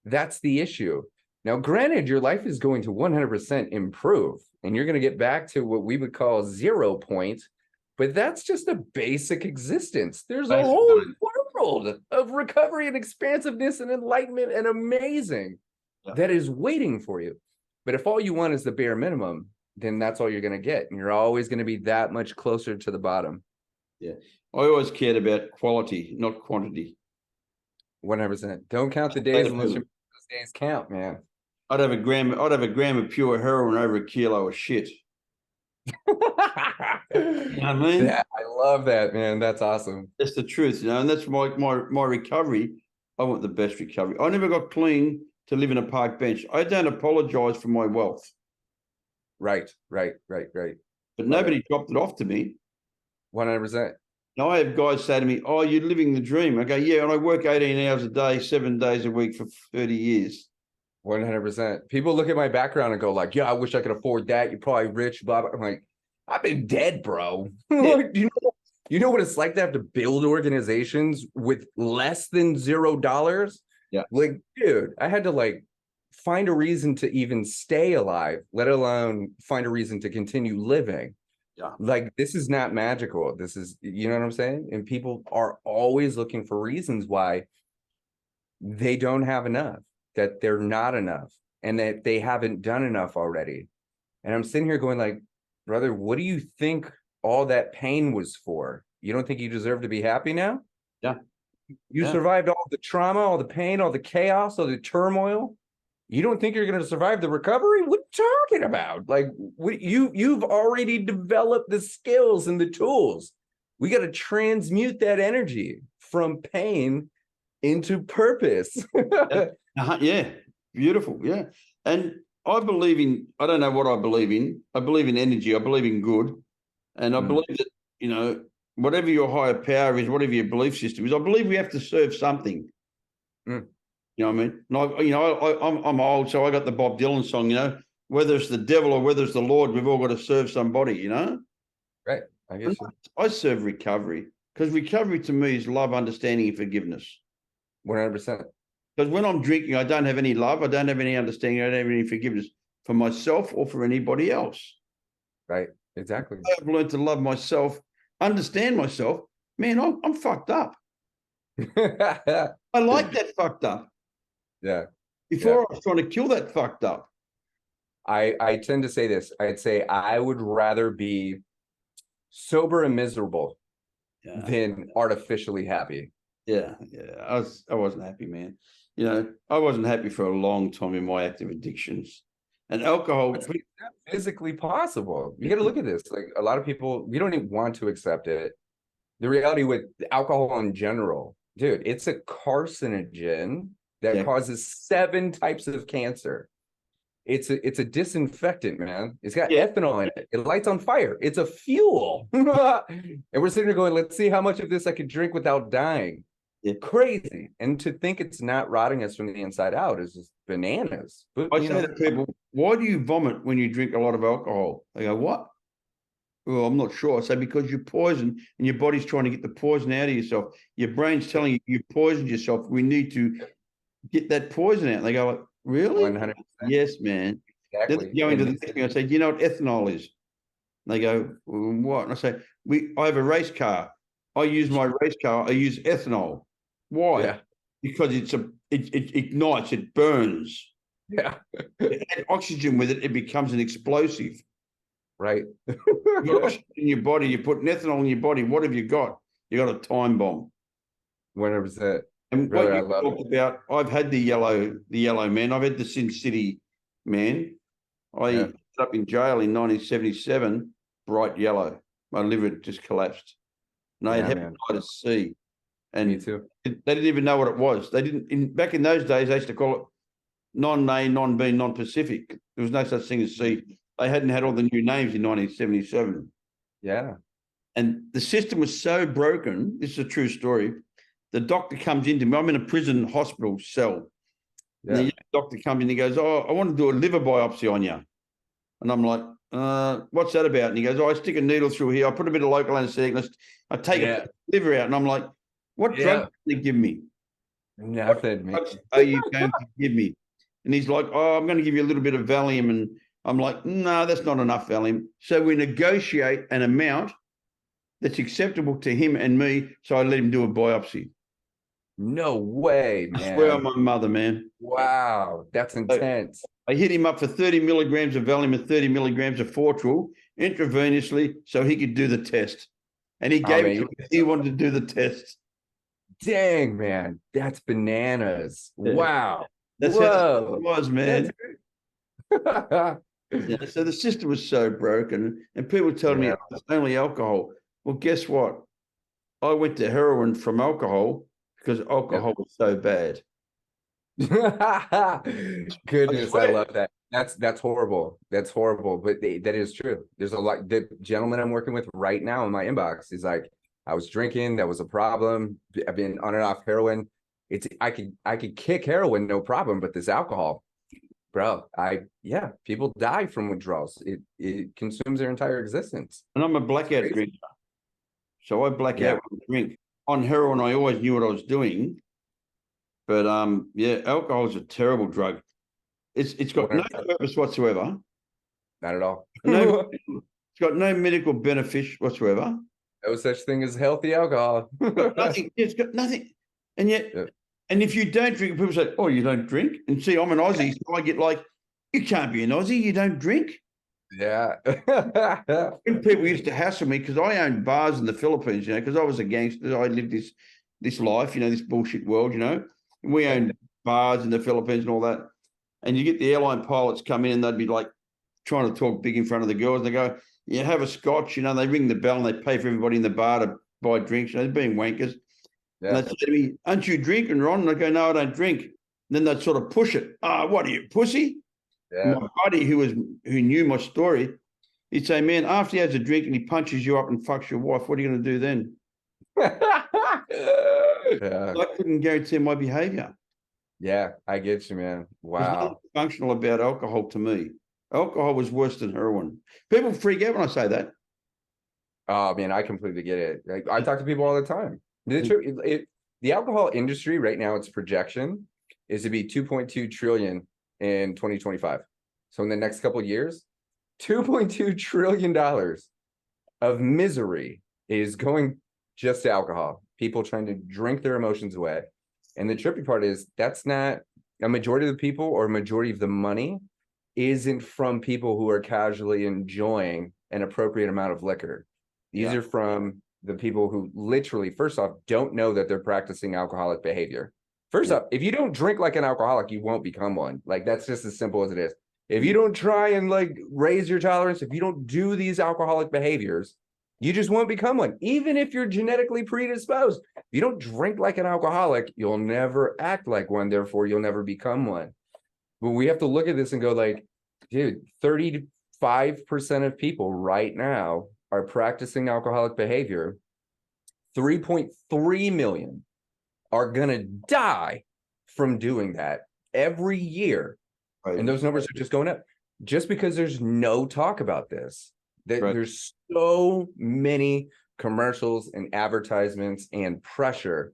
C: That's the issue. Now, granted, your life is going to 100% improve, and you're going to get back to what we would call 0 point, but that's just a basic existence. There's a whole world of recovery and expansiveness and enlightenment and amazing that is waiting for you. But if all you want is the bare minimum, then that's all you're going to get, and you're always going to be that much closer to the bottom.
B: Yeah. I always cared about quality, not quantity.
C: 100%. Don't count the days unless those days count, man.
B: I'd have a gram of pure heroin over a kilo of shit. You know what I mean?
C: Yeah, I love that, man. That's awesome.
B: That's the truth, you know, and that's my recovery. I want the best recovery. I never got clean to live in a park bench. I don't apologize for my wealth.
C: Right. But
B: nobody dropped it off to me.
C: 100%.
B: Now I have guys say to me, "Oh, you're living the dream." I go, "Yeah," and I work 18 hours a day, 7 days a week for 30 years.
C: 100%. People look at my background and go like, "Yeah, I wish I could afford that. You're probably rich." Blah blah. I'm like, I've been dead, bro. Yeah. You know what it's like to have to build organizations with less than $0?
B: Yeah.
C: Like, dude, I had to like find a reason to even stay alive, let alone find a reason to continue living.
B: Yeah.
C: Like, this is not magical. This is, you know what I'm saying? And people are always looking for reasons why they don't have enough, that they're not enough, and that they haven't done enough already. And I'm sitting here going like, brother, what do you think all that pain was for? You don't think you deserve to be happy now?
B: Yeah.
C: You survived all the trauma, all the pain, all the chaos, all the turmoil. You don't think you're going to survive the recovery? What are you talking about? Like, you've already developed the skills and the tools. We got to transmute that energy from pain into purpose.
B: Yeah, beautiful. Yeah. And I believe in, I don't know what I believe in. I believe in energy. I believe in good. And I believe that, you know, whatever your higher power is, whatever your belief system is, I believe we have to serve something. You know what I mean? And you know, I'm old, so I got the Bob Dylan song, you know, whether it's the devil or whether it's the Lord, we've all got to serve somebody, you know?
C: Right. I guess
B: I serve recovery Because recovery to me is love, understanding, and forgiveness.
C: 100%.
B: Because when I'm drinking, I don't have any love, I don't have any understanding, I don't have any forgiveness for myself or for anybody else.
C: Right. Exactly.
B: I've learned to love myself, understand myself. Man, I'm fucked up. I like that fucked up.
C: Yeah.
B: Before I was trying to kill that fucked up.
C: I tend to say this. I'd say I would rather be sober and miserable than artificially happy.
B: Yeah. I wasn't happy, man. You know, I wasn't happy for a long time in my active addictions. And alcohol.
C: It's not physically possible. You got to look at this. Like a lot of people, we don't even want to accept it. The reality with alcohol in general, dude, it's a carcinogen that causes 7 types of cancer. It's a disinfectant, man. It's got ethanol in it. It lights on fire. It's a fuel. And we're sitting there going, let's see how much of this I could drink without dying. Crazy. And to think it's not rotting us from the inside out is just bananas. But,
B: I say to people, why do you vomit when you drink a lot of alcohol? They go, what? Well, I'm not sure. I say, because you're poisoned and your body's trying to get the poison out of yourself. Your brain's telling you you poisoned yourself. We need to get that poison out. And they go, like, really?
C: 100%.
B: Yes, man.
C: Exactly.
B: Then going to the next thing, I say, do you know what ethanol is? And they go, well, what? And I say, I have a race car. I use my race car. I use ethanol. Why?
C: Yeah.
B: Because it ignites, it burns.
C: Yeah.
B: Add oxygen with it, it becomes an explosive.
C: Right.
B: You got oxygen in your body, you put ethanol in your body, what have you got? You got a time bomb.
C: 100%.
B: And
C: Brother,
B: what you talked about, I've had the yellow man, I've had the Sin City man. I ended up in jail in 1977, bright yellow. My liver just collapsed. And I had hepatitis C. And
C: me too.
B: They didn't even know what it was. They didn't. Back in those days, they used to call it non-A, non-B, non-Pacific. There was no such thing as C. They hadn't had all the new names in 1977.
C: Yeah.
B: And the system was so broken. This is a true story. The doctor comes into me. I'm in a prison hospital cell. Yeah. And the doctor comes in. He goes, "Oh, I want to do a liver biopsy on you." And I'm like, "What's that about?" And he goes, "Oh, I stick a needle through here. I put a bit of local anesthetic. I take a liver out." And I'm like, "What drug do they give me?"
C: Nothing.
B: What drugs are you going to give me? And he's like, "Oh, I'm going to give you a little bit of Valium." And I'm like, "No, that's not enough Valium." So we negotiate an amount that's acceptable to him and me. So I let him do a biopsy.
C: No way, man.
B: I swear on my mother, man.
C: Wow, that's intense.
B: I hit him up for 30 milligrams of Valium and 30 milligrams of Fortral intravenously so he could do the test. And he gave it to me. He wanted to do the test.
C: Dang, man. That's bananas. Yeah. Wow.
B: That's how it was, man. So the system was so broken. And people telling me it's only alcohol. Well, guess what? I went to heroin from alcohol because alcohol was so bad.
C: Goodness, I love that. That's horrible. That's horrible, but that is true. There's a lot. The gentleman I'm working with right now in my inbox is like, I was drinking, that was a problem. I've been on and off heroin. I could kick heroin, no problem, but this alcohol, bro, people die from withdrawals. It consumes their entire existence.
B: And I'm a blackout drinker. So I black out when I drink. On heroin, I always knew what I was doing. But alcohol is a terrible drug. It's got no purpose whatsoever.
C: Not at all.
B: It's got no medical benefit whatsoever.
C: No such thing as healthy alcohol.
B: Nothing. It's got nothing. And yet, and if you don't drink, people say, "Oh, you don't drink." And see, I'm an Aussie, so I get like, "You can't be an Aussie. You don't drink."
C: Yeah.
B: And people used to hassle me because I owned bars in the Philippines, because I was a gangster. I lived this life, this bullshit world, And we owned bars in the Philippines and all that. And you get the airline pilots come in and they'd be like trying to talk big in front of the girls. And they go, "You have a scotch," they ring the bell and they pay for everybody in the bar to buy drinks. They're being wankers. Yeah. And they'd say to me, "Aren't you drinking, Ron?" And I go, "No, I don't drink." And then they'd sort of push it. "What are you, pussy?" Yeah. My buddy who knew my story, he'd say, "Man, after he has a drink and he punches you up and fucks your wife, what are you going to do then?" I couldn't guarantee my behavior.
C: Yeah, I get you, man. Wow.
B: There's nothing functional about alcohol to me. Alcohol was worse than heroin. People freak out when I say that.
C: Oh man, I completely get it. Like, I talk to people all the time. The alcohol industry right now, its projection is to be 2.2 trillion in 2025. So in the next couple of years, $2.2 trillion of misery is going just to alcohol. People trying to drink their emotions away. And the trippy part is that's not a majority of the people, or a majority of the money isn't from people who are casually enjoying an appropriate amount of liquor. These are from the people who literally, first off, don't know that they're practicing alcoholic behavior. First off, if you don't drink like an alcoholic, you won't become one. Like, that's just as simple as it is. If you don't try and like raise your tolerance, if you don't do these alcoholic behaviors, you just won't become one. Even if you're genetically predisposed, if you don't drink like an alcoholic, you'll never act like one. Therefore, you'll never become one. But we have to look at this and go like, dude, 35% of people right now are practicing alcoholic behavior. 3.3 million are going to die from doing that every year. Right. And those numbers are just going up just because there's no talk about this. There's so many commercials and advertisements and pressure,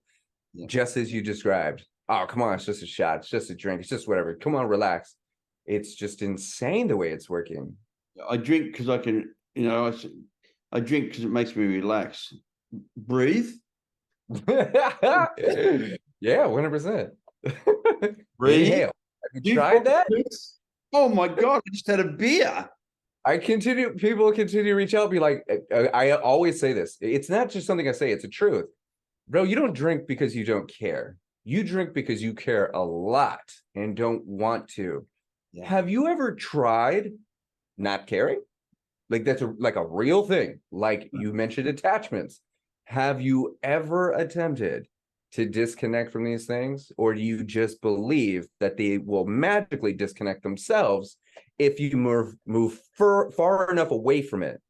C: just as you described. Oh, come on, it's just a shot. It's just a drink. It's just whatever. Come on, relax. It's just insane the way it's working.
B: I drink because I can, I drink because it makes me relax. Breathe.
C: Yeah, 100%.
B: Breathe.
C: Inhale. Have you tried that?
B: Oh my God, I just had a beer.
C: People continue to reach out, be like, I always say this. It's not just something I say, it's a truth. Bro, you don't drink because you don't care. You drink because you care a lot and don't want to. Yeah. Have you ever tried not caring? Like, that's like a real thing. Like you mentioned attachments. Have you ever attempted to disconnect from these things? Or do you just believe that they will magically disconnect themselves if you move far enough away from it?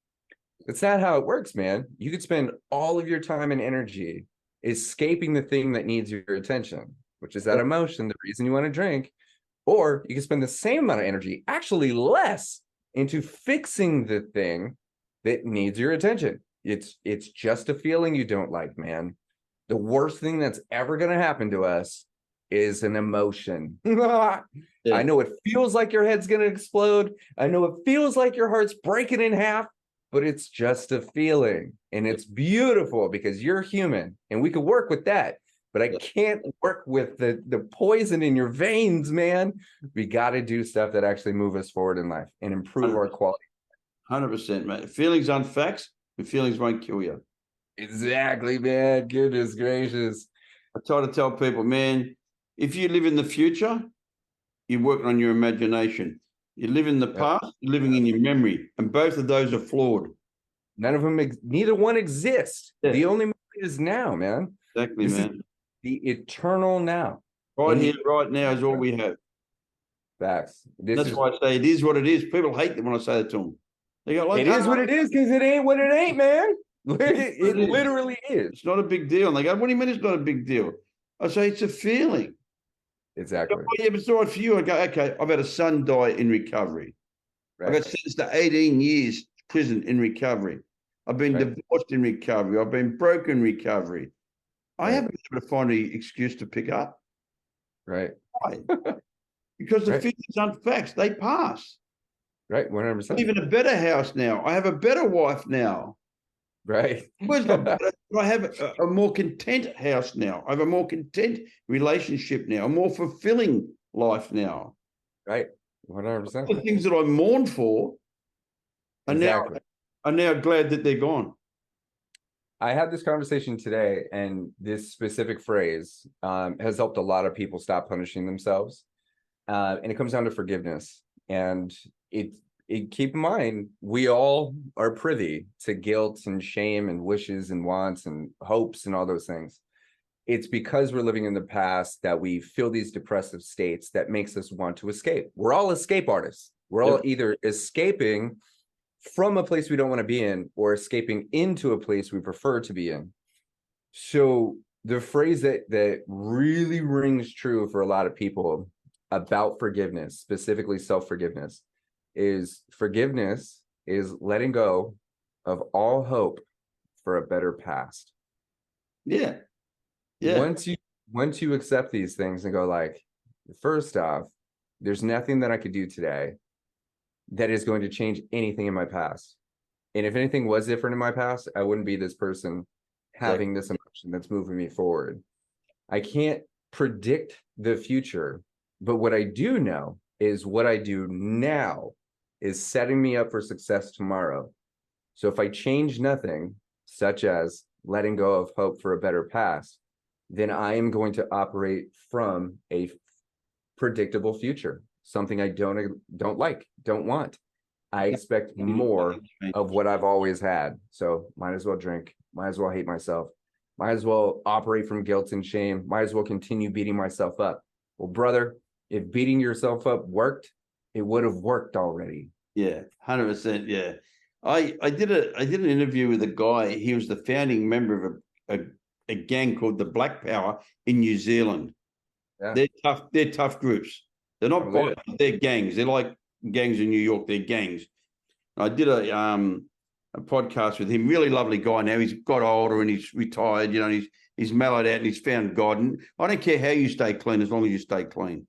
C: That's not how it works, man. You could spend all of your time and energy escaping the thing that needs your attention, which is that emotion, the reason you want to drink. Or you can spend the same amount of energy, actually less, into fixing the thing that needs your attention. It's just a feeling you don't like, man. The worst thing that's ever going to happen to us is an emotion. I know it feels like your head's going to explode. I know it feels like your heart's breaking in half, but it's just a feeling. And it's beautiful because you're human and we can work with that. But I can't work with the poison in your veins, man. We got to do stuff that actually move us forward in life and improve 100%. Our quality.
B: 100%, man. Feelings aren't facts, and feelings won't kill you.
C: Exactly, man. Goodness gracious.
B: I try to tell people, man, if you live in the future, you're working on your imagination. You live in the past, you're living in your memory. And both of those are flawed.
C: None of them, neither one exists. Yeah. The only memory is now, man.
B: Exactly, man.
C: The eternal now.
B: Right here, right now is all we have.
C: Facts.
B: That's why I say it is what it is. People hate it when I say that to them. They go, like,
C: it is what it is because it ain't what it ain't, man. It literally is.
B: It's not a big deal. And they go, what do you mean it's not a big deal? I say, it's a feeling.
C: Exactly.
B: Oh, yeah, but it's all right for you. I go, okay, I've had a son die in recovery. Right. I got sentenced to 18 years prison in recovery. I've been divorced in recovery. I've been broke in recovery. I haven't been able to find an excuse to pick up.
C: Right.
B: Why? Because the feelings aren't facts. They pass.
C: Right, 100%.
B: I live in a better house now. I have a better wife now.
C: Right.
B: Where's not better? I have a more content house now. I have a more content relationship now. A more fulfilling life now.
C: Right, 100%.
B: The things that I mourn for are now glad that they're gone.
C: I had this conversation today, and this specific phrase has helped a lot of people stop punishing themselves. And it comes down to forgiveness. And keep in mind, we all are privy to guilt and shame and wishes and wants and hopes and all those things. It's because we're living in the past that we feel these depressive states that makes us want to escape. We're all escape artists. We're all either escaping from a place we don't want to be in or escaping into a place we prefer to be in. So the phrase that really rings true for a lot of people about forgiveness, specifically self-forgiveness, is forgiveness is letting go of all hope for a better past.
B: Yeah. Yeah.
C: Once you accept these things and go like, first off, there's nothing that I could do today that is going to change anything in my past. And if anything was different in my past, I wouldn't be this person having this emotion that's moving me forward. I can't predict the future, but what I do know is what I do now is setting me up for success tomorrow. So if I change nothing, such as letting go of hope for a better past, then I am going to operate from a predictable future, something I don't like, don't want. I expect more of what I've always had. So might as well drink, might as well hate myself, might as well operate from guilt and shame, might as well continue beating myself up. Well, brother, if beating yourself up worked, it would have worked already.
B: Yeah, 100%. Yeah. I did an interview with a guy. He was the founding member of a gang called the Black Power in New Zealand.
C: Yeah.
B: They're tough groups. They're not violent, they're gangs. They're like gangs in New York, they're gangs. I did a podcast with him, really lovely guy. Now he's got older and he's retired, you know, and he's mellowed out and he's found God. And I don't care how you stay clean as long as you stay clean.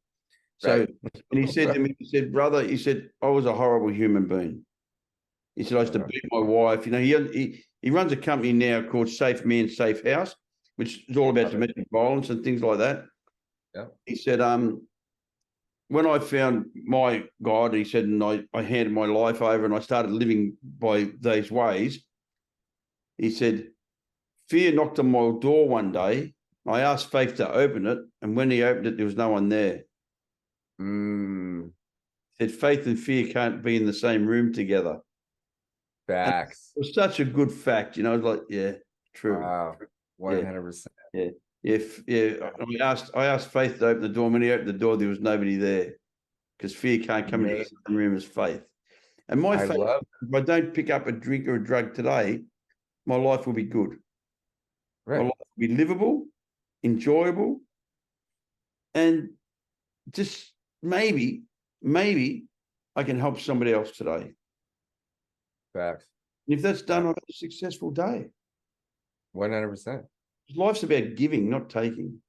B: So, right. And he said to me, he said, brother, he said, I was a horrible human being. He said, I used to beat my wife. You know, he runs a company now called Safe Man, Safe House, which is all about domestic violence and things like that.
C: Yeah.
B: He said, when I found my God, he said, and I handed my life over and I started living by those ways, he said, fear knocked on my door one day. I asked faith to open it. And when he opened it, there was no one there. Said faith and fear can't be in the same room together.
C: Facts.
B: It was such a good fact, you know. I was like, yeah, true.
C: Wow, 100%.
B: Yeah, I asked faith to open the door. When he opened the door, there was nobody there because fear can't come into the same room as faith. And my faith, if I don't pick up a drink or a drug today, my life will be good.
C: Right.
B: My life will be livable, enjoyable, and just maybe I can help somebody else today.
C: Facts.
B: And if that's done, I've had a successful day.
C: 100%.
B: Life's about giving, not taking.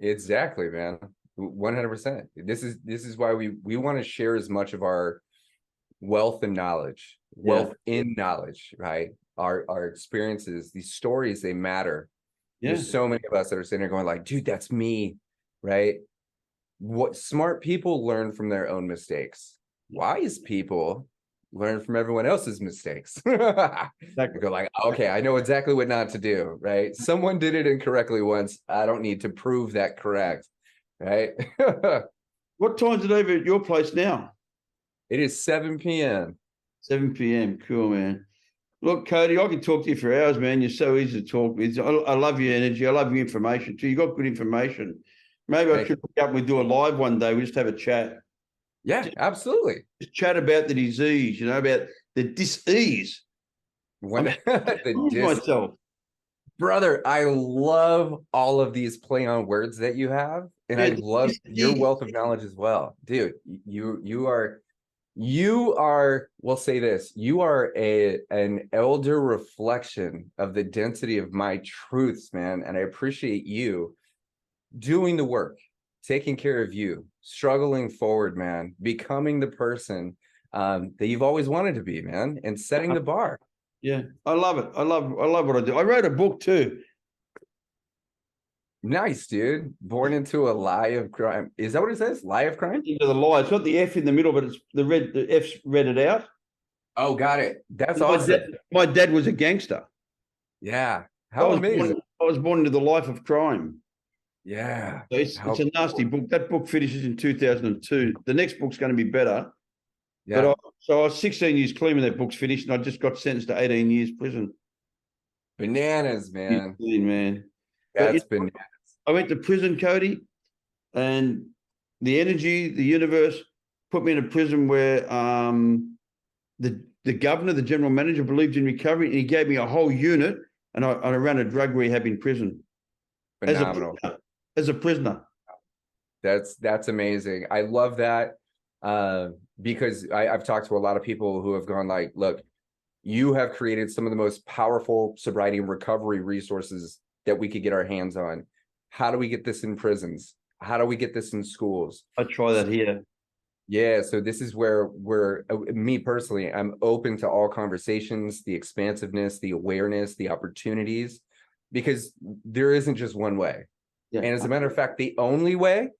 C: Exactly, man. 100%. This is why we want to share as much of our wealth and knowledge, in knowledge, right? Our experiences, these stories, they matter. Yeah. There's so many of us that are sitting there going like, dude, that's me, right? What smart people learn from their own mistakes. Wise people learn from everyone else's mistakes. Exactly. Go like, okay, I know exactly what not to do, right? Someone did it incorrectly once. I don't need to prove that correct, right?
B: What time's it over at your place now?
C: It is 7 p.m.
B: 7 p.m. Cool, man. Look, Kohdi, I can talk to you for hours, man. You're so easy to talk with. I love your energy. I love your information too. You got good information. Maybe I should look up. We do a live one day. We just have a chat.
C: Yeah, absolutely.
B: Just chat about the disease, you know, about the dis-ease.
C: Myself. Brother, I love all of these play on words that you have. And I love your wealth of knowledge as well. Dude, you are, we'll say this, you are an elder reflection of the density of my truths, man. And I appreciate you doing the work, taking care of you, struggling forward, man, becoming the person that you've always wanted to be, man, and setting the bar.
B: Yeah, I love it. I love what I do. I wrote a book too.
C: Nice, dude. Born into a lie of crime. Is that what it says? Lie of crime?
B: Into the lie. It's got the F in the middle, but it's the F's read it out.
C: Oh, got it. That's awesome.
B: My dad was a gangster.
C: Yeah. How amazing.
B: I was born into the life of crime.
C: Yeah.
B: So it's a nasty book. That book finishes in 2002. The next book's going to be better. Yeah. But I was 16 years clean when that book's finished, and I just got sentenced to 18 years prison.
C: Bananas, man.
B: Man.
C: That's bananas.
B: I went to prison, Kohdi, and the energy, the universe put me in a prison where the governor, the general manager, believed in recovery, and he gave me a whole unit, and I ran a drug rehab in prison.
C: Phenomenal.
B: As a prisoner.
C: That's amazing. I love that because I've talked to a lot of people who have gone like, look, You have created some of the most powerful sobriety and recovery resources that we could get our hands on. How do we get this in prisons? How do we get this in schools?
B: I try that here.
C: Yeah, so this is where me personally, I'm open to all conversations, the expansiveness, the awareness, the opportunities, because there isn't just one way.
B: Yeah.
C: And as a matter of fact, the only way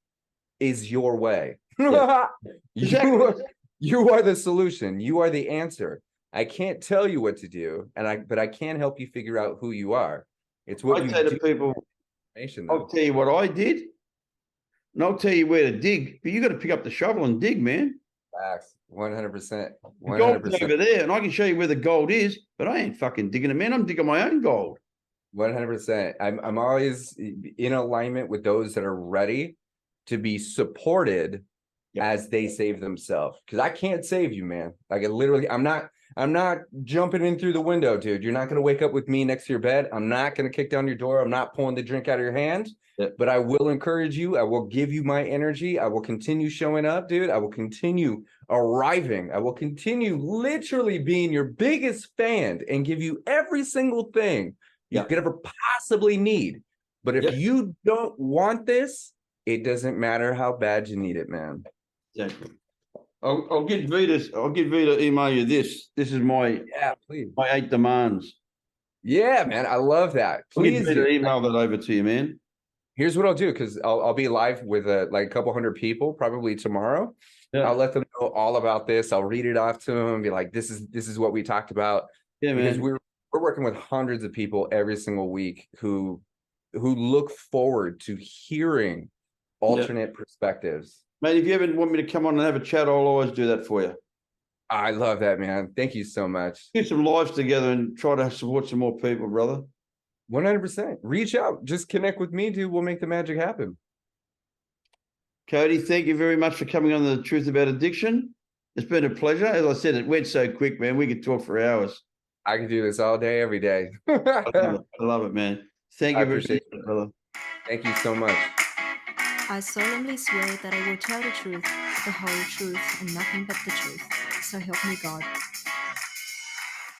C: is your way.
B: Yeah. Exactly.
C: You are the solution. You are the answer. I can't tell you what to do, but I can help you figure out who you are. It's what you
B: I say to
C: do.
B: people, I'll tell you what I did, and I'll tell you where to dig, but you got to pick up the shovel and dig, man.
C: Facts. 100%.
B: The gold's
C: 100%.
B: over there, and I can show you where the gold is, but I ain't fucking digging it, man. I'm digging my own gold.
C: 100%. I'm always in alignment with those that are ready to be supported as they save themselves. Because I can't save you, man. Like, I'm not jumping in through the window, dude. You're not going to wake up with me next to your bed. I'm not going to kick down your door. I'm not pulling the drink out of your hand. But I will encourage you. I will give you my energy. I will continue showing up, dude. I will continue arriving. I will continue literally being your biggest fan and give you every single thing you could ever possibly need. But if you don't want this, it doesn't matter how bad you need it, man.
B: Exactly. I'll get Vita. I'll get Vita to email you this. This is my
C: please.
B: my 8 demands.
C: Yeah, man. I love that. Please
B: I'll get Vita to email that over to you, man.
C: Here's what I'll do, because I'll be live with like a couple hundred people probably tomorrow.
B: Yeah.
C: I'll let them know all about this. I'll read it off to them and be like, this is what we talked about.
B: Yeah, man.
C: Because we're working with hundreds of people every single week who look forward to hearing alternate perspectives.
B: Mate, if you ever want me to come on and have a chat, I'll always do that for you.
C: I love that, man. Thank you so much.
B: Do some lives together and try to support some more people, brother.
C: 100%. Reach out. Just connect with me, dude. We'll make the magic happen.
B: Kohdi, thank you very much for coming on The Truth About Addiction. It's been a pleasure. As I said, it went so quick, man. We could talk for hours.
C: I can do this all day, every day.
B: I love it, man. Thank you very much, brother.
C: Thank you so much.
A: I solemnly swear that I will tell the truth, the whole truth, and nothing but the truth. So help me God.